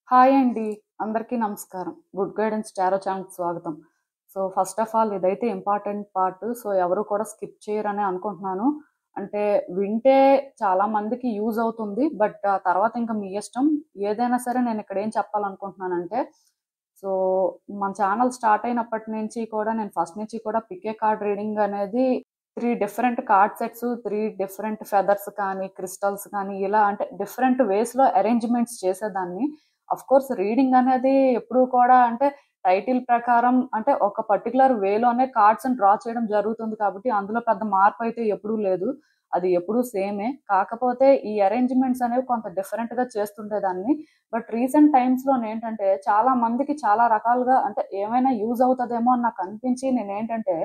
Hi అండి. అందరికీ నమస్కారం. గుడ్ గైడెన్స్ టారో ఛానల్‌కి స్వాగతం. సో, ఫస్ట్ ఆఫ్ ఆల్ ఇదైతే ఇంపార్టెంట్ పార్ట్. సో, ఎవరు కూడా స్కిప్ చేయరనే అనుకుంటున్నాను. అంటే వింటే చాలా మందికి యూజ్ అవుతుంది. బట్ ఆ తర్వాత ఇంకా మీ ఇష్టం. ఏదైనా సరే నేనిక్కడ ఏం చెప్పాలనుకుంటున్నానంటే, సో, మన ఛానల్ స్టార్ట్ అయినప్పటి నుంచి కూడా నేను ఫస్ట్ నుంచి కూడా పికే కార్డ్ రీడింగ్ అనేది 3 different card sets, 3 different feathers కానీ, క్రిస్టల్స్ కానీ ఇలా అంటే డిఫరెంట్ వేస్‌లో అరేంజ్‌మెంట్స్ చేసేదాన్ని. ఆఫ్‌కోర్స్ రీడింగ్ అనేది ఎప్పుడూ కూడా అంటే టైటిల్ ప్రకారం అంటే ఒక పర్టిక్యులర్ వేలోనే కార్డ్స్‌ని డ్రా చేయడం జరుగుతుంది కాబట్టి అందులో పెద్ద మార్పయితే ఎప్పుడూ లేదు. అది ఎప్పుడూ సేమే. కాకపోతే ఈ అరేంజ్‌మెంట్స్ అనేవి కొంత డిఫరెంట్‌గా చేస్తుండేదాన్ని. బట్ రీసెంట్ టైమ్స్‌లోనేంటంటే చాలా మందికి చాలా రకాలుగా అంటే ఏమైనా యూజ్ అవుతదేమో అని నాకనిపించి నేనేంటంటే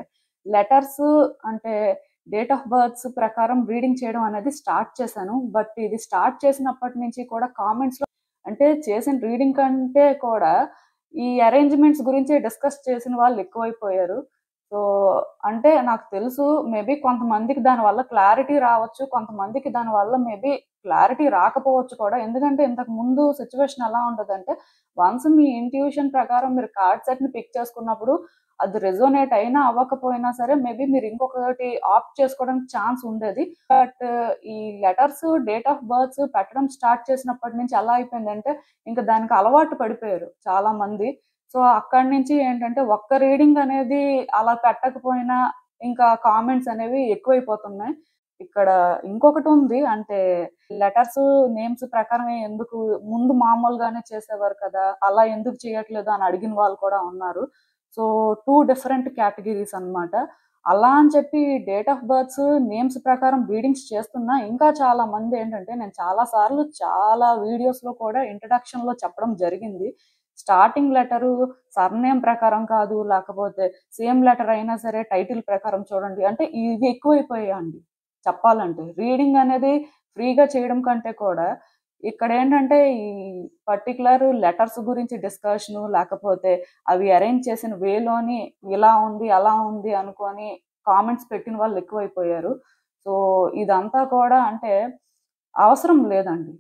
లెటర్స్ అంటే డేట్ ఆఫ్ బర్త్స్ ప్రకారం రీడింగ్ చేయడం అనేది స్టార్ట్ చేశాను. బట్ ఇది స్టార్ట్ చేసినప్పటి నుంచి కూడా కామెంట్స్‌లో అంటే చేసిన రీడింగ్ కంటే కూడా ఈ అరేంజ్‌మెంట్స్ గురించే డిస్కస్ చేసిన వాళ్ళు ఎక్కువైపోయారు. సో, అంటే నాకు తెలుసు మేబీ కొంతమందికి దానివల్ల క్లారిటీ రావచ్చు. కొంతమందికి దానివల్ల మేబీ క్లారిటీ రాకపోవచ్చు కూడా. ఎందుకంటే ఇంతకు ముందు సిట్యుయేషన్ ఎలా ఉంటదంటే వన్స్ మీ ఇంట్యూషన్ ప్రకారం మీరు కార్డ్ సెట్‌ని పిక్ చేసుకున్నప్పుడు అది రెజోనేట్ అయినా అవ్వకపోయినా సరే మేబీ మీరు ఇంకొకటి ఆప్ట్ చేసుకోవడానికి ఛాన్స్ ఉండేది. బట్ ఈ లెటర్స్, డేట్ ఆఫ్ బర్త్స్ పెట్టడం స్టార్ట్ చేసినప్పటి నుంచి ఎలా అయిపోయిందంటే ఇంక దానికి అలవాటు పడిపోయారు చాలా మంది. సో, అక్కడి నుంచి ఏంటంటే ఒక్క రీడింగ్ అనేది అలా పెట్టకపోయినా ఇంకా కామెంట్స్ అనేవి ఎక్కువైపోతున్నాయి. ఇక్కడ ఇంకొకటుంది అంటే లెటర్స్, నేమ్స్ ప్రకారమే ఎందుకు ముందు మామూలుగానే చేసేవారు కదా! అలా ఎందుకు చేయట్లేదు అని అడిగిన వాళ్ళు కూడా ఉన్నారు. సో, 2 డిఫరెంట్ కేటగరీస్ అన్నమాట. అలా అని చెప్పి డేట్ ఆఫ్ బర్త్స్, నేమ్స్ ప్రకారం రీడింగ్స్ చేస్తున్నా ఇంకా చాలా మందేంటంటే నేను చాలా సార్లు చాలా వీడియోస్‌లో కూడా ఇంట్రడక్షన్‌లో చెప్పడం జరిగింది. స్టార్టింగ్ లెటరు సర్‌నేమ్ ప్రకారం కాదు, లేకపోతే సేమ్ లెటర్ అయినా సరే టైటిల్ ప్రకారం చూడండి. అంటే ఇవి ఎక్కువైపోయాయండి చెప్పాలంటే. రీడింగ్ అనేది ఫ్రీగా చేయడం కంటే కూడా ఇక్కడేంటంటే ఈ పర్టిక్యులర్ లెటర్స్ గురించి డిస్కషను లేకపోతే అవి అరేంజ్ చేసిన వేలోని ఇలా ఉంది, అలా ఉంది అనుకోని కామెంట్స్ పెట్టిన వాళ్ళు ఎక్కువైపోయారు. సో, ఇదంతా కూడా అంటే అవసరం లేదండి.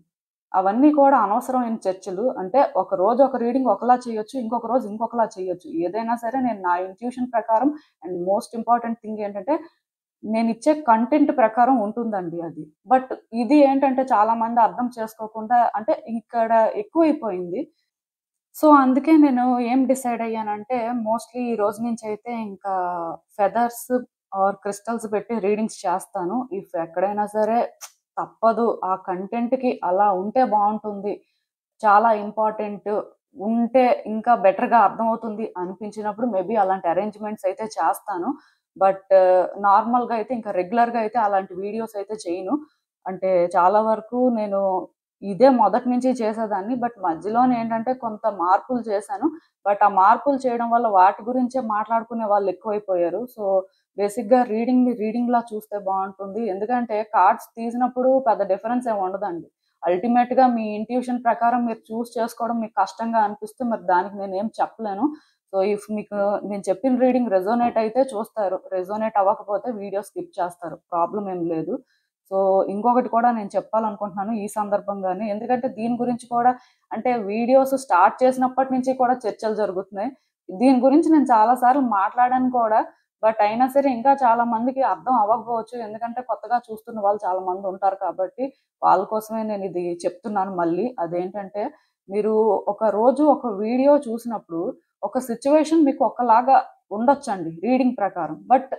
అవన్నీ కూడా అనవసరమైన చర్చలు. అంటే ఒక రోజు ఒక రీడింగ్ ఒకలా చేయొచ్చు. ఇంకొక రోజు ఇంకొకలా చేయొచ్చు. ఏదైనా సరే నేను నా ఇంట్యూషన్ ప్రకారం అండ్ మోస్ట్ ఇంపార్టెంట్ థింగ్ ఏంటంటే నేనిచ్చే కంటెంట్ ప్రకారం ఉంటుందండి అది. బట్ ఇది ఏంటంటే చాలా మంది అర్థం చేసుకోకుండా అంటే ఇక్కడ ఎక్కువైపోయింది. సో, అందుకే నేను ఏం డిసైడ్ అయ్యానంటే, మోస్ట్‌లీ ఈ రోజు నుంచయితే ఇంకా ఫెదర్స్ ఆర్ క్రిస్టల్స్ పెట్టి రీడింగ్స్ చేస్తాను. ఇఫ్ ఎక్కడైనా సరే తప్పదు. ఆ కంటెంట్‌కి అలా ఉంటే బావుంటుంది. చాలా ఇంపార్టెంట్. ఉంటే ఇంకా బెటర్‌గా అర్థమవుతుంది అనిపించినప్పుడు మేబీ అలాంటి అరేంజ్‌మెంట్స్ అయితే చేస్తాను. బట్ నార్మల్‌గా అయితే ఇంకా రెగ్యులర్‌గా అయితే అలాంటి వీడియోస్ అయితే చేయను. అంటే చాలా వరకు నేను ఇదే మొదటి నుంచి చేసేదాన్ని. బట్ మధ్యలోనేంటంటే కొంత మార్పులు చేశాను. బట్ ఆ మార్పులు చేయడం వల్ల వాటి గురించే మాట్లాడుకునే వాళ్ళు ఎక్కువైపోయారు. సో, బేసిక్‌గా రీడింగ్‌ని రీడింగ్‌లా చూస్తే బావుంటుంది. ఎందుకంటే కార్డ్స్ తీసినప్పుడు పెద్ద డిఫరెన్స్ ఏమి ఉండదండి. అల్టిమేట్‌గా మీ ఇంట్యూషన్ ప్రకారం మీరు చేసుకోవడం మీకు కష్టంగా అనిపిస్తే మరి దానికి నేనేం చెప్పలేను. సో, ఇఫ్ మీకు నేను చెప్పిన రీడింగ్ రెజోనేట్ అయితే చూస్తారు. రెజోనేట్ అవ్వకపోతే వీడియో స్కిప్ చేస్తారు. ప్రాబ్లమ్ ఏం లేదు. సో, ఇంకొకటి కూడా నేను చెప్పాలనుకుంటున్నాను ఈ సందర్భంగానే. ఎందుకంటే దీని గురించి కూడా అంటే వీడియోస్ స్టార్ట్ చేసినప్పటి నుంచి కూడా చర్చలు జరుగుతున్నాయి. దీని గురించి నేను చాలా సార్లు మాట్లాడాను కూడా. బట్ అయినా సరే ఇంకా చాలా మందికి అర్థం అవ్వకపోవచ్చు. ఎందుకంటే కొత్తగా చూస్తున్న వాళ్ళు చాలా మంది ఉంటారు కాబట్టి, వాళ్ళ కోసమే నేనిది చెప్తున్నాను మళ్ళీ. అదేంటంటే మీరు ఒక రోజు ఒక వీడియో చూసినప్పుడు ఒక సిట్యుయేషన్ మీకు ఒకలాగా ఉండొచ్చండి రీడింగ్ ప్రకారం. బట్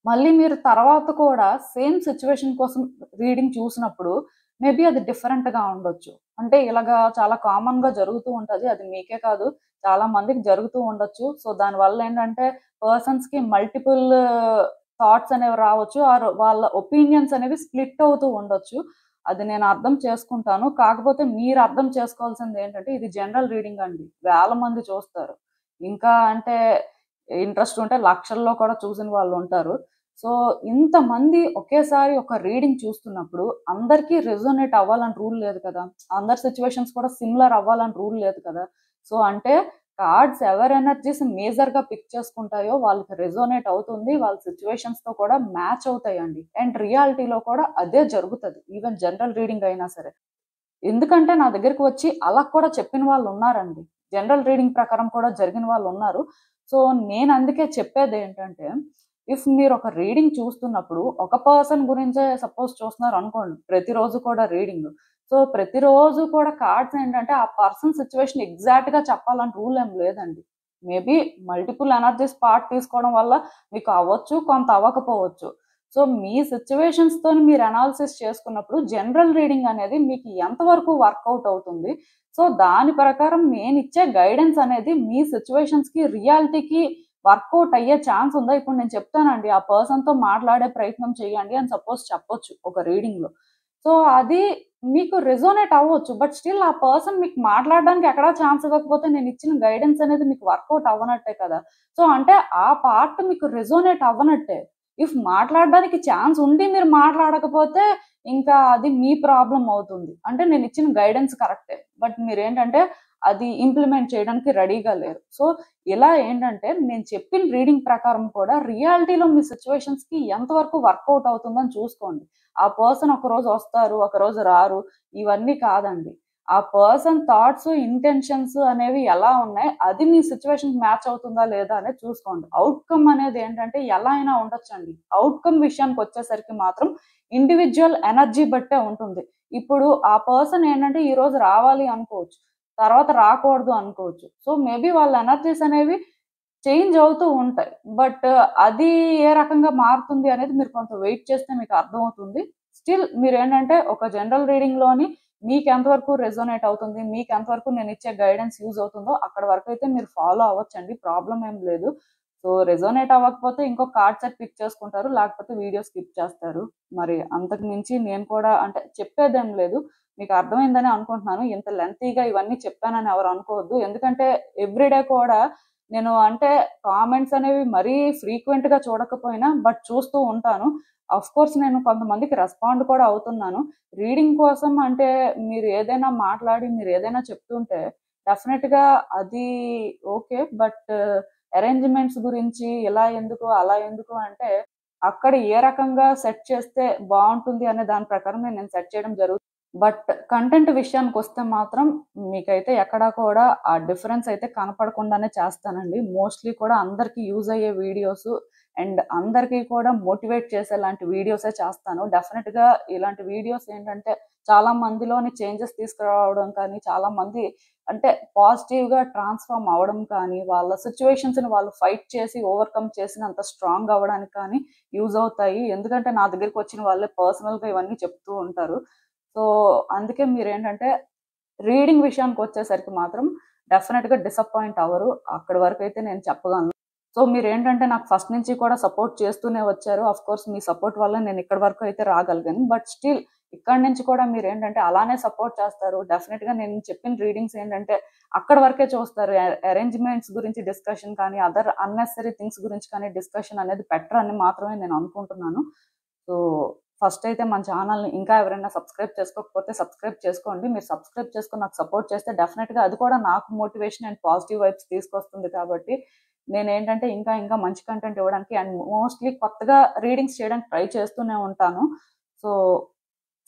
మళ్ళీ మీరు తర్వాత కూడా సేమ్ సిట్యుయేషన్ కోసం రీడింగ్ చూసినప్పుడు మేబీ అది డిఫరెంట్‌గా ఉండొచ్చు. అంటే ఇలాగా చాలా కామన్‌గా జరుగుతూ ఉంటది. అది మీకే కాదు చాలా మందికి జరుగుతూ ఉండొచ్చు. సో, దానివల్ల ఏంటంటే పర్సన్స్‌కి మల్టిపుల్ థాట్స్ అనేవి రావచ్చు. ఆర్ వాళ్ళ ఒపీనియన్స్ అనేవి స్ప్లిట్ అవుతూ ఉండొచ్చు. అది నేను అర్థం చేసుకుంటాను. కాకపోతే మీరు అర్థం చేసుకోవాల్సిందేంటంటే ఇది జనరల్ రీడింగ్ అండి. వేల మంది చూస్తారు. ఇంకా అంటే ఇంట్రెస్ట్ ఉంటే లక్షల్లో కూడా చూసిన వాళ్ళుంటారు. సో, ఇంతమంది ఒకేసారి ఒక రీడింగ్ చూస్తున్నప్పుడు అందరికీ రెజోనేట్ అవ్వాలని రూల్ లేదు కదా! అందరి సిట్యుయేషన్స్ కూడా సిమిలర్ అవ్వాలని రూల్ లేదు కదా! సో, అంటే కార్డ్స్ ఎవరి ఎనర్జీస్ మేజర్‌గా పిక్ చేసుకుంటాయో వాళ్ళకి రెజోనేట్ అవుతుంది. వాళ్ళ సిట్యుయేషన్స్‌తో కూడా మ్యాచ్ అవుతాయండి. అండ్ రియాలిటీలో కూడా అదే జరుగుతది. ఈవెన్ జనరల్ రీడింగ్ అయినా సరే. ఎందుకంటే నా దగ్గరికి వచ్చి అలా కూడా చెప్పిన వాళ్ళు ఉన్నారండి. జనరల్ రీడింగ్ ప్రకారం కూడా జరిగిన వాళ్ళు ఉన్నారు. సో, నేను అందుకే చెప్పేది ఏంటంటే, ఇఫ్ మీరు ఒక రీడింగ్ చూస్తున్నప్పుడు ఒక పర్సన్ గురించే సపోజ్ చూస్తున్నారు అనుకోండి. ప్రతిరోజు కూడా రీడింగ్. సో, ప్రతిరోజు కూడా కార్డ్స్ ఏంటంటే ఆ పర్సన్ సిట్యుయేషన్ ఎగ్జాక్ట్‌గా చెప్పాలని రూల్ ఏం లేదండి. మేబీ మల్టిపుల్ ఎనర్జీస్ పార్ట్ తీసుకోవడం వల్ల మీకు అవ్వచ్చు, కొంత అవ్వకపోవచ్చు. సో, మీ సిట్యుయేషన్స్‌తోని మీరు అనాలిసిస్ చేసుకున్నప్పుడు జనరల్ రీడింగ్ అనేది మీకు ఎంతవరకు వర్కౌట్ అవుతుంది. సో, దాని ప్రకారం నేనిచ్చే గైడెన్స్ అనేది మీ సిట్యుయేషన్స్‌కి, రియాలిటీకి వర్కౌట్ అయ్యే ఛాన్స్ ఉందా? ఇప్పుడు నేను చెప్తానండి. ఆ పర్సన్‌తో మాట్లాడే ప్రయత్నం చేయండి అని సపోజ్ చెప్పొచ్చు ఒక రీడింగ్‌లో. సో, అది మీకు రెసొనేట్ అవ్వచ్చు. బట్ స్టిల్ ఆ పర్సన్ మీకు మాట్లాడడానికి ఎక్కడా ఛాన్స్ ఇవ్వకపోతే నేనిచ్చిన గైడెన్స్ అనేది మీకు వర్కౌట్ అవ్వనట్టే కదా! సో, అంటే ఆ పార్ట్ మీకు రెసొనేట్ అవ్వనట్టే. ఇఫ్ మాట్లాడడానికి ఛాన్స్ ఉండి మీరు మాట్లాడకపోతే ఇంకా అది మీ ప్రాబ్లమ్ అవుతుంది. అంటే నేనిచ్చిన గైడెన్స్ కరెక్టే. బట్ మీరేంటంటే అది ఇంప్లిమెంట్ చేయడానికి రెడీగా లేరు. సో, ఇలా ఏంటంటే నేను చెప్పిన రీడింగ్ ప్రకారం కూడా రియాలిటీలో మీ సిట్యుయేషన్స్‌కి ఎంతవరకు వర్కౌట్ అవుతుందని చూసుకోండి. ఆ పర్సన్ ఒకరోజు వస్తారు, ఒకరోజు రారు. ఇవన్నీ కాదండి. ఆ పర్సన్ థాట్స్, ఇంటెన్షన్స్ అనేవి ఎలా ఉన్నాయి, అది మీ సిట్యుయేషన్‌కి మ్యాచ్ అవుతుందా లేదా అనేది చూసుకోండి. ఔట్‌కమ్ అనేది ఏంటంటే ఎలా అయినా ఉండొచ్చండి. ఔట్‌కమ్ విషయానికొచ్చేసరికి మాత్రం ఇండివిడ్యువల్ ఎనర్జీ బట్టే ఉంటుంది. ఇప్పుడు ఆ పర్సన్ ఏంటంటే ఈరోజు రావాలి అనుకోవచ్చు. తర్వాత రాకూడదు అనుకోవచ్చు. సో, మేబీ వాళ్ళ ఎనర్జీస్ అనేవి చేంజ్ అవుతూ ఉంటాయి. బట్ అది ఏ రకంగా మారుతుంది అనేది మీరు కొంత వెయిట్ చేస్తే మీకు అర్థమవుతుంది. స్టిల్ మీరేంటంటే ఒక జనరల్ రీడింగ్‌లోని మీకెంత వరకు రెసొనేట్ అవుతుంది, మీకెంత వరకు నేనిచ్చే గైడెన్స్ యూజ్ అవుతుందో అక్కడి వరకైతే మీరు ఫాలో అవ్వచ్చండి. ప్రాబ్లమ్ ఏం లేదు. సో, రెసొనేట్ అవ్వకపోతే ఇంకో కార్డ్ సెట్ పిక్ చేసుకుంటారు. లేకపోతే వీడియో స్కిప్ చేస్తారు. మరి అంతకు మించి నేను కూడా అంటే చెప్పేదేం లేదు. మీకు అర్థమైందని అనుకుంటున్నాను. ఇంత లెంతీగా ఇవన్నీ చెప్పానని ఎవరు అనుకోవద్దు. ఎందుకంటే ఎవ్రీడే కూడా నేను అంటే కామెంట్స్ అనేవి మరీ ఫ్రీక్వెంట్‌గా చూడకపోయినా బట్ చూస్తూ ఉంటాను. ఆఫ్‌కోర్స్ నేను కొంతమందికి రెస్పాండ్ కూడా అవుతున్నాను. రీడింగ్ కోసం అంటే మీరు ఏదైనా మాట్లాడి మీరు ఏదైనా చెప్తుంటే డెఫినిట్‌గా అది ఓకే. బట్ అరేంజ్‌మెంట్స్ గురించి ఇలా ఎందుకు, అలా ఎందుకు అంటే అక్కడ ఏ రకంగా సెట్ చేస్తే బావుంటుంది అనే దాని ప్రకారం నేను సెట్ చేయడం జరుగుతుంది. బట్ కంటెంట్ విషయానికొస్తే మాత్రం మీకైతే ఎక్కడా కూడా ఆ డిఫరెన్స్ అయితే కనపడకుండానే చేస్తానండి. మోస్ట్‌లీ కూడా అందరికి యూజ్ అయ్యే వీడియోస్ అండ్ అందరికీ కూడా మోటివేట్ చేసేలాంటి వీడియోసే చేస్తాను. డెఫినిట్‌గా ఇలాంటి వీడియోస్ ఏంటంటే చాలా మందిలోని చేంజెస్ తీసుకురావడం కానీ, చాలా మంది అంటే పాజిటివ్‌గా ట్రాన్స్‌ఫార్మ్ అవ్వడం కానీ, వాళ్ళ సిట్యుయేషన్స్‌ని వాళ్ళు ఫైట్ చేసి ఓవర్‌కమ్ చేసినంత స్ట్రాంగ్ అవ్వడానికి కానీ యూజ్ అవుతాయి. ఎందుకంటే నా దగ్గరికొచ్చిన వాళ్ళే పర్సనల్‌గా ఇవన్నీ చెప్తూ ఉంటారు. సో, అందుకే మీరేంటంటే రీడింగ్ విషయానికొచ్చేసరికి మాత్రం డెఫినిట్‌గా డిసప్పాయింట్ అవ్వరు. అక్కడి వరకైతే నేను చెప్పగలను. సో, మీరేంటంటే నాకు ఫస్ట్ నుంచి కూడా సపోర్ట్ చేస్తూనే వచ్చారు. ఆఫ్‌కోర్స్ మీ సపోర్ట్ వల్ల నేను ఇక్కడి వరకు అయితే రాగలిగాను. బట్ స్టిల్ ఇక్కడి నుంచి కూడా మీరేంటంటే అలానే సపోర్ట్ చేస్తారు. డెఫినిట్‌గా నేను చెప్పిన రీడింగ్స్ ఏంటంటే అక్కడి వరకే చూస్తారు. అరేంజ్‌మెంట్స్ గురించి డిస్కషన్ కానీ, అదర్ అన్నెసెసరీ థింగ్స్ గురించి కానీ డిస్కషన్ అనేది పెట్టరని మాత్రమే నేను అనుకుంటున్నాను. సో, ఫస్ట్ అయితే మన ఛానల్‌ని ఇంకా ఎవరైనా సబ్స్క్రైబ్ చేసుకోకపోతే సబ్స్క్రైబ్ చేసుకోండి. మీరు సబ్స్క్రైబ్ చేసుకొని నాకు సపోర్ట్ చేస్తే డెఫినిట్‌గా అది కూడా నాకు మోటివేషన్ అండ్ పాజిటివ్ వైబ్స్ తీసుకొస్తుంది కాబట్టి, నేనేంటంటే ఇంకా ఇంకా మంచి కంటెంట్ ఇవ్వడానికి అండ్ మోస్ట్‌లీ కొత్తగా రీడింగ్స్ చేయడానికి ట్రై చేస్తూనే ఉంటాను. సో,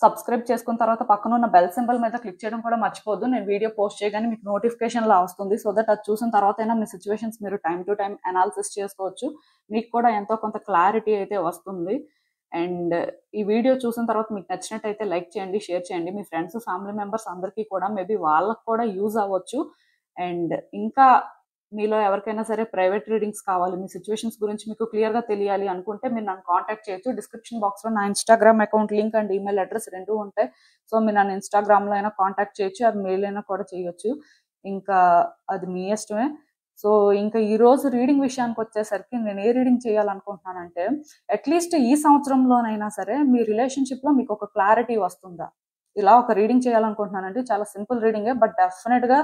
సబ్స్క్రైబ్ చేసుకున్న తర్వాత పక్కనున్న బెల్ సింబల్ మీద క్లిక్ చేయడం కూడా మర్చిపోవద్దు. నేను వీడియో పోస్ట్ చేయగానే మీకు నోటిఫికేషన్‌లా వస్తుంది. సో దట్ అది చూసిన తర్వాతైనా మీ సిట్యుయేషన్స్ మీరు టైమ్ టు టైమ్ అనాలిసిస్ చేసుకోవచ్చు. మీకు కూడా ఎంతో కొంత క్లారిటీ అయితే వస్తుంది. అండ్ ఈ వీడియో చూసిన తర్వాత మీకు నచ్చినట్టయితే లైక్ చేయండి, షేర్ చేయండి. మీ ఫ్రెండ్స్, ఫ్యామిలీ మెంబర్స్ అందరికీ కూడా మేబీ వాళ్ళకి కూడా యూజ్ అవ్వచ్చు. అండ్ ఇంకా మీలో ఎవరికైనా సరే ప్రైవేట్ రీడింగ్స్ కావాలి, మీ సిట్యుయేషన్స్ గురించి మీకు క్లియర్‌గా తెలియాలి అనుకుంటే మీరు నన్ను కాంటాక్ట్ చేయొచ్చు. డిస్క్రిప్షన్ బాక్స్‌లో నా Instagram account link and email address 2 ఉంటాయి. సో, మీరు నన్ను ఇన్‌స్టాగ్రామ్‌లో అయినా కాంటాక్ట్ చేయొచ్చు. అది మెయిల్ అయినా కూడా చేయొచ్చు. ఇంకా అది మీ ఇష్టమే. సో, ఇంకా ఈరోజు రీడింగ్ విషయానికొచ్చేసరికి నేను ఏ రీడింగ్ చేయాలనుకుంటున్నానంటే, అట్‌లీస్ట్ ఈ సంవత్సరంలోనైనా సరే మీ రిలేషన్‌షిప్‌లో మీకొక క్లారిటీ వస్తుందా? ఇలా ఒక రీడింగ్ చేయాలనుకుంటున్నానండి. చాలా సింపుల్ రీడింగే. బట్ డెఫినిట్‌గా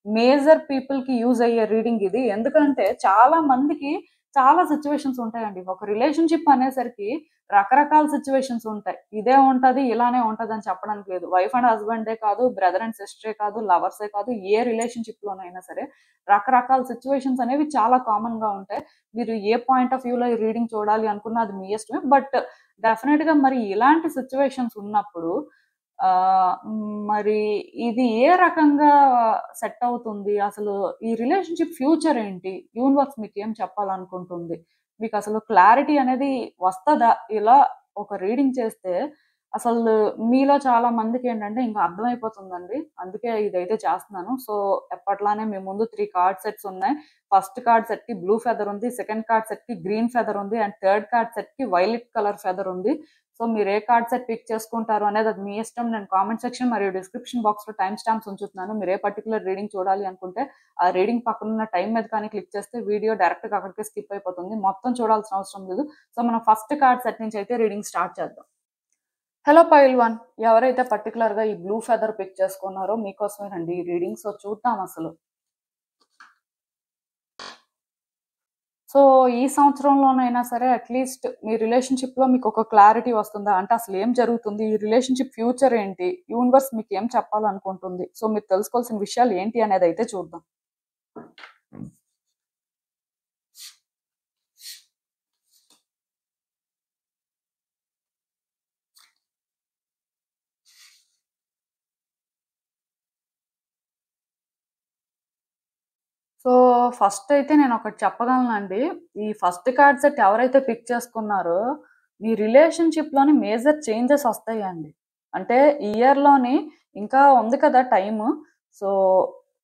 మేజర్ పీపుల్‌కి యూజ్ అయ్యే రీడింగ్ ఇది. ఎందుకంటే చాలా మందికి చాలా సిట్యుయేషన్స్ ఉంటాయండి. ఒక రిలేషన్‌షిప్ అనేసరికి రకరకాల సిట్యుయేషన్స్ ఉంటాయి. ఇదే ఉంటది, ఇలానే ఉంటదని చెప్పడానికి లేదు. వైఫ్ అండ్ హస్బాండే కాదు, బ్రదర్ అండ్ సిస్టరే కాదు, లవర్సే కాదు, ఏ రిలేషన్‌షిప్‌లోనైనా సరే రకరకాల సిట్యుయేషన్స్ అనేవి చాలా కామన్‌గా ఉంటాయి. మీరు ఏ పాయింట్ ఆఫ్ వ్యూలో ఈ రీడింగ్ చూడాలి అనుకున్నా అది మీ ఇష్టమే. బట్ డెఫినిట్‌గా మరి ఇలాంటి సిట్యుయేషన్స్ ఉన్నప్పుడు మరి ఇది ఏ రకంగా సెట్ అవుతుంది? అసలు ఈ రిలేషన్‌షిప్ ఫ్యూచర్ ఏంటి? యూనివర్స్ మీకేం చెప్పాలనుకుంటుంది? మీకసలు క్లారిటీ అనేది వస్తదా? ఇలా ఒక రీడింగ్ చేస్తే అసలు మీలో చాలా మందికేంటంటే ఇంక అర్థమైపోతుందండి. అందుకే ఇదైతే చేస్తున్నాను. సో, ఎప్పట్లానే మీ ముందు 3 కార్డ్ సెట్స్ ఉన్నాయి. ఫస్ట్ కార్డ్ సెట్‌కి బ్లూ ఫెదర్ ఉంది. సెకండ్ కార్డ్ సెట్‌కి గ్రీన్ ఫెదర్ ఉంది. అండ్ థర్డ్ కార్డ్ సెట్‌కి వైలెట్ కలర్ ఫెదర్ ఉంది. సో, మీరు ఏ కార్డ్ సెట్ పిక్ చేసుకుంటారు అనేది అది మీ ఇష్టం. నేను కామెంట్ సెక్షన్ మరియు డిస్క్రిప్షన్ బాక్స్‌లో టైమ్ స్టాంప్స్ ఉంచుతున్నాను. మీరు ఏ పర్టిక్యులర్ రీడింగ్ చూడాలి అనుకుంటే ఆ రీడింగ్ పక్కనున్న టైం మీద కానీ క్లిక్ చేస్తే వీడియో డైరెక్ట్‌గా అక్కడికే స్కిప్ అయిపోతుంది. మొత్తం చూడాల్సిన అవసరం లేదు. సో, మనం ఫస్ట్ కార్డ్ సెట్ నుంచి అయితే రీడింగ్ స్టార్ట్ చేద్దాం. హలో పైల్ 1, ఎవరైతే పర్టిక్యులర్‌గా ఈ బ్లూ ఫెదర్ పిక్ చేసుకున్నారో మీకోసమేనండి ఈ రీడింగ్. సో, చూద్దాం అసలు. సో, ఈ సంవత్సరంలోనైనా సరే అట్‌లీస్ట్ మీ రిలేషన్‌షిప్‌లో మీకొక క్లారిటీ వస్తుందా? అంటే అసలేం జరుగుతుంది? ఈ రిలేషన్‌షిప్ ఫ్యూచర్ ఏంటి? యూనివర్స్ మీకేం చెప్పాలనుకుంటుంది? సో, మీరు తెలుసుకోవాల్సిన విషయాలు ఏంటి అనేదైతే చూద్దాం. సో, ఫస్ట్ అయితే నేనొకటి చెప్పగలనండి. ఈ ఫస్ట్ కార్డ్ సెట్ ఎవరైతే పిక్ చేసుకున్నారో, మీ రిలేషన్‌షిప్‌లోని మేజర్ చేంజెస్ వస్తాయండి. అంటే ఈ ఇయర్‌లోని ఇంకా ఉంది కదా టైము. సో,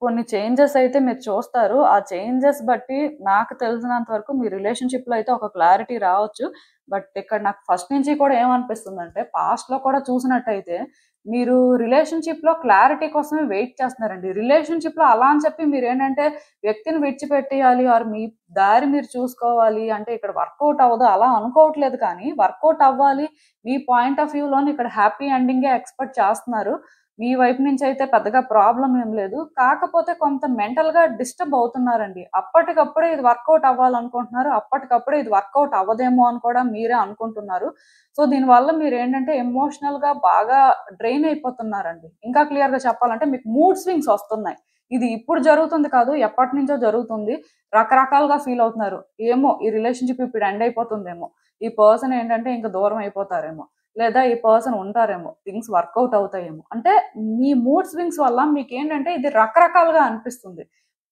కొన్ని చేంజెస్ అయితే మీరు చూస్తారు. ఆ చేంజెస్ బట్టి నాకు తెలిసినంత వరకు మీ రిలేషన్‌షిప్‌లో అయితే ఒక క్లారిటీ రావచ్చు. బట్ ఇక్కడ నాకు ఫస్ట్ నుంచి కూడా ఏమనిపిస్తుందంటే, పాస్ట్‌లో కూడా చూసినట్టయితే మీరు రిలేషన్‌షిప్‌లో క్లారిటీ కోసమే వెయిట్ చేస్తున్నారండి. రిలేషన్‌షిప్‌లో అలా అని చెప్పి మీరేంటంటే వ్యక్తిని విడిచిపెట్టేయాలి ఆర్ మీ దారి మీరు చూసుకోవాలి అంటే ఇక్కడ వర్కౌట్ అవ్వదు అలా అనుకోవట్లేదు కానీ వర్కౌట్ అవ్వాలి. మీ పాయింట్ ఆఫ్ వ్యూలోని ఇక్కడ హ్యాపీ ఎండింగే ఎక్స్‌పెక్ట్ చేస్తున్నారు. మీ వైపు నుంచి అయితే పెద్దగా ప్రాబ్లమ్ ఏం లేదు. కాకపోతే కొంత మెంటల్‌గా డిస్టర్బ్ అవుతున్నారండి. అప్పటికప్పుడే ఇది వర్కౌట్ అవ్వాలనుకుంటున్నారు. అప్పటికప్పుడే ఇది వర్కౌట్ అవ్వదేమో అని కూడా మీరే అనుకుంటున్నారు. సో, దీనివల్ల మీరేంటంటే ఎమోషనల్‌గా బాగా డ్రైన్ అయిపోతున్నారండి. ఇంకా క్లియర్‌గా చెప్పాలంటే మీకు మూడ్ స్వింగ్స్ వస్తున్నాయి. ఇది ఇప్పుడు జరుగుతుంది కాదు. ఎప్పటినుంచో జరుగుతుంది. రకరకాలుగా ఫీల్ అవుతున్నారు. ఏమో ఈ రిలేషన్‌షిప్ ఇప్పుడు ఎండ్ అయిపోతుందేమో. ఈ పర్సన్ ఏంటంటే ఇంక దూరం అయిపోతారేమో. లేదా ఈ పర్సన్ ఉంటారేమో. థింగ్స్ వర్కౌట్ అవుతాయేమో. అంటే మీ మూడ్ స్వింగ్స్ వల్ల మీకేంటంటే ఇది రకరకాలుగా అనిపిస్తుంది.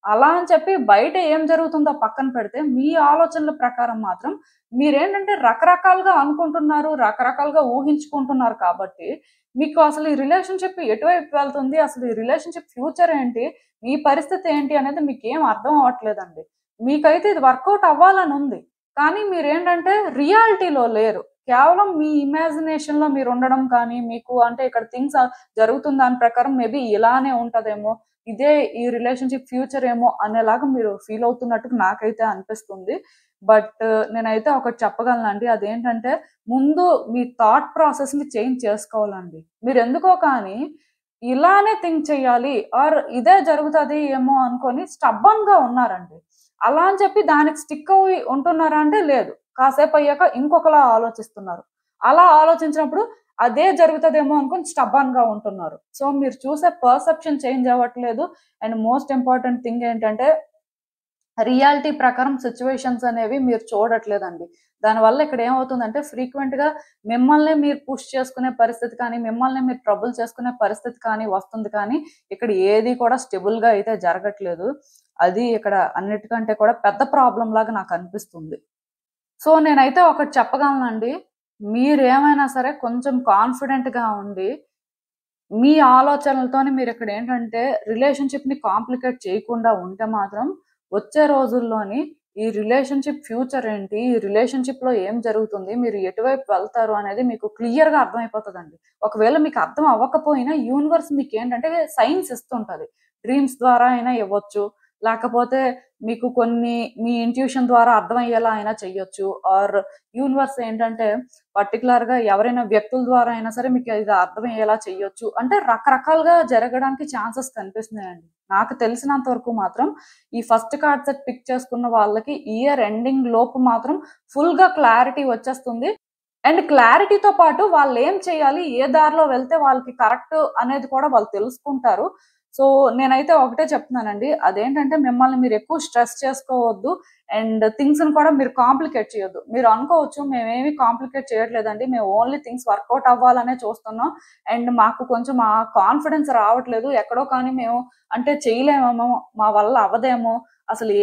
అలా అని చెప్పి బయట ఏం జరుగుతుందో పక్కన పెడితే మీ ఆలోచనల ప్రకారం మాత్రం మీరేంటంటే రకరకాలుగా అనుకుంటున్నారు. రకరకాలుగా ఊహించుకుంటున్నారు కాబట్టి మీకు అసలు ఈ రిలేషన్‌షిప్ ఎటువైపు వెళ్తుంది? అసలు ఈ రిలేషన్‌షిప్ ఫ్యూచర్ ఏంటి? మీ పరిస్థితి ఏంటి అనేది మీకేం అర్థం అవ్వట్లేదండి. మీకైతే ఇది వర్కౌట్ అవ్వాలనుంది. కానీ మీరేంటంటే రియాలిటీలో లేరు. కేవలం మీ ఇమాజినేషన్‌లో మీరుండడం కానీ, మీకు అంటే ఇక్కడ థింగ్స్ జరుగుతున్న దాని ప్రకారం మేబీ ఇలానే ఉంటదేమో, ఇదే ఈ రిలేషన్‌షిప్ ఫ్యూచర్ ఏమో అనేలాగా మీరు ఫీల్ అవుతున్నట్టుగా నాకైతే అనిపిస్తుంది. బట్ నేనైతే ఒకటి చెప్పగలనండి. అదేంటంటే ముందు మీ థాట్ ప్రాసెస్‌ని చేంజ్ చేసుకోవాలండి. మీరెందుకో కానీ ఇలానే థింక్ చేయాలి ఆర్ ఇదే జరుగుతది ఏమో అనుకోని స్టబ్బర్న్‌గా ఉన్నారండి. అలా అని చెప్పి దానికి స్టిక్ అయ్యి ఉంటున్నారా అంటే లేదు. కాసేపయ్యాక ఇంకొకలా ఆలోచిస్తున్నారు. అలా ఆలోచించినప్పుడు అదే జరుగుతదేమో అనుకోని స్టబ్బర్న్‌గా ఉంటున్నారు. సో, మీరు చూసే పర్సెప్షన్ చేంజ్ అవ్వట్లేదు. అండ్ మోస్ట్ ఇంపార్టెంట్ థింగ్ ఏంటంటే రియాలిటీ ప్రకారం సిట్యుయేషన్స్ అనేవి మీరు చూడట్లేదండి. దానివల్ల ఇక్కడ ఏమవుతుందంటే ఫ్రీక్వెంట్‌గా మిమ్మల్నే మీరు పుష్ చేసుకునే పరిస్థితి కానీ, మిమ్మల్ని మీరు ట్రబుల్ చేసుకునే పరిస్థితి కానీ వస్తుంది కానీ, ఇక్కడ ఏది కూడా స్టేబుల్‌గా అయితే జరగట్లేదు. అది ఇక్కడ అన్నిటికంటే కూడా పెద్ద ప్రాబ్లమ్ లాగా నాకనిపిస్తుంది. సో, నేనైతే ఒకటి చెప్పగలనండి. మీరేమైనా సరే కొంచెం కాన్ఫిడెంట్‌గా ఉండి మీ ఆలోచనలతోని మీరిక్కడేంటంటే రిలేషన్‌షిప్‌ని కాంప్లికేట్ చేయకుండా ఉంటే మాత్రం వచ్చే రోజుల్లోని ఈ రిలేషన్‌షిప్ ఫ్యూచర్ ఏంటి? ఈ రిలేషన్‌షిప్‌లో ఏం జరుగుతుంది? మీరు ఎటువైపు వెళ్తారు అనేది మీకు క్లియర్‌గా అర్థమైపోతదండి. ఒకవేళ మీకు అర్థం అవ్వకపోయినా యూనివర్స్ మీకేంటంటే సైన్స్ ఇస్తుంటది. డ్రీమ్స్ ద్వారా అయినా ఇవ్వచ్చు. లేకపోతే మీకు కొన్ని మీ ఇంట్యూషన్ ద్వారా అర్థమయ్యేలా అయినా చెయ్యొచ్చు. ఆర్ యూనివర్స్ ఏంటంటే పర్టిక్యులర్‌గా ఎవరైనా వ్యక్తుల ద్వారా అయినా సరే మీకు ఇది అర్థమయ్యేలా చెయ్యొచ్చు. అంటే రకరకాలుగా జరగడానికి ఛాన్సెస్ కనిపిస్తున్నాయండి. నాకు తెలిసినంత వరకు మాత్రం ఈ ఫస్ట్ కార్డ్ సెట్ పిక్ చేసుకున్న వాళ్ళకి ఇయర్ ఎండింగ్ లోపు మాత్రం ఫుల్‌గా క్లారిటీ వచ్చేస్తుంది. అండ్ క్లారిటీతో పాటు వాళ్ళేం చేయాలి? ఏ దారిలో వెళ్తే వాళ్ళకి కరెక్ట్ అనేది కూడా వాళ్ళు తెలుసుకుంటారు. సో నేనైతే ఒకటే చెప్తున్నానండి, అదేంటంటే మిమ్మల్ని మీరు ఎక్కువ స్ట్రెస్ చేసుకోవద్దు అండ్ థింగ్స్ని కూడా మీరు కాంప్లికేట్ చేయొద్దు. మీరు అనుకోవచ్చు మేమేమి కాంప్లికేట్ చేయట్లేదండి, మేము ఓన్లీ థింగ్స్ వర్కౌట్ అవ్వాలనే చూస్తున్నాం అండ్ మాకు కొంచెం ఆ కాన్ఫిడెన్స్ రావట్లేదు ఎక్కడో, కానీ మేము అంటే చేయలేమేమో, మా వల్ల అవ్వదేమో, అసలు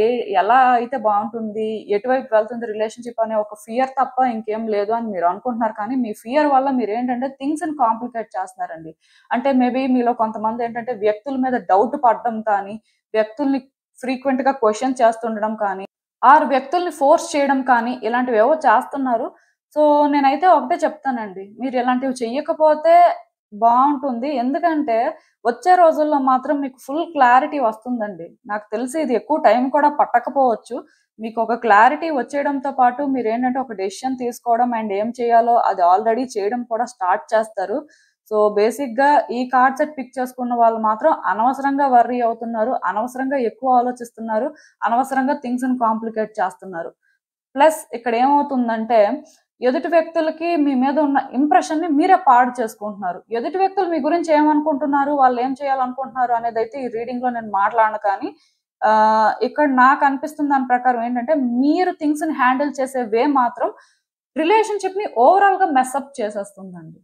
ఎలా అయితే బాగుంటుంది, ఎటువైపు వెళ్తుంది రిలేషన్షిప్ అనే ఒక ఫియర్ తప్ప ఇంకేం లేదు అని మీరు అనుకుంటున్నారు. కానీ మీ ఫియర్ వల్ల మీరు ఏంటంటే థింగ్స్ని కాంప్లికేట్ చేస్తున్నారండి. అంటే మేబీ మీలో కొంతమంది ఏంటంటే వ్యక్తుల మీద డౌట్ పడడం కానీ, వ్యక్తుల్ని ఫ్రీక్వెంట్ గా క్వశ్చన్ చేస్తుండడం కానీ, ఆరు వ్యక్తుల్ని ఫోర్స్ చేయడం కానీ ఇలాంటివి ఏవో చేస్తున్నారు. సో నేనైతే ఒకటే చెప్తానండి, మీరు ఇలాంటివి చెయ్యకపోతే బాగుంటుంది. ఎందుకంటే వచ్చే రోజుల్లో మాత్రం మీకు ఫుల్ క్లారిటీ వస్తుందండి. నాకు తెలిసి ఇది ఎక్కువ టైం కూడా పట్టకపోవచ్చు. మీకు ఒక క్లారిటీ వచ్చేయడంతో పాటు మీరేంటంటే ఒక డెసిషన్ తీసుకోవడం అండ్ ఏం చేయాలో అది ఆల్రెడీ చేయడం కూడా స్టార్ట్ చేస్తారు. సో బేసిక్‌గా ఈ కార్డ్ సెట్ పిక్ చేసుకున్న వాళ్ళు మాత్రం అనవసరంగా వర్రీ అవుతున్నారు. అనవసరంగా ఎక్కువ ఆలోచిస్తున్నారు. అనవసరంగా థింగ్స్‌ని కాంప్లికేట్ చేస్తున్నారు. ప్లస్ ఇక్కడ ఏమవుతుందంటే ఎదుటి వ్యక్తులకి మీ మీద ఉన్న ఇంప్రెషన్‌ని మీరే పాడు చేసుకుంటున్నారు. ఎదుటి వ్యక్తులు మీ గురించి ఏమనుకుంటున్నారు, వాళ్ళు ఏం చేయాలనుకుంటున్నారు అనేదైతే ఈ రీడింగ్‌లో నేను మాట్లాడను. కానీ ఇక్కడ నాకు అనిపిస్తున్న దాని ప్రకారం ఏంటంటే మీరు థింగ్స్‌ని హ్యాండిల్ చేసే వే మాత్రం రిలేషన్‌షిప్‌ని ఓవరాల్‌గా మెస్అప్ చేసేస్తుందండి.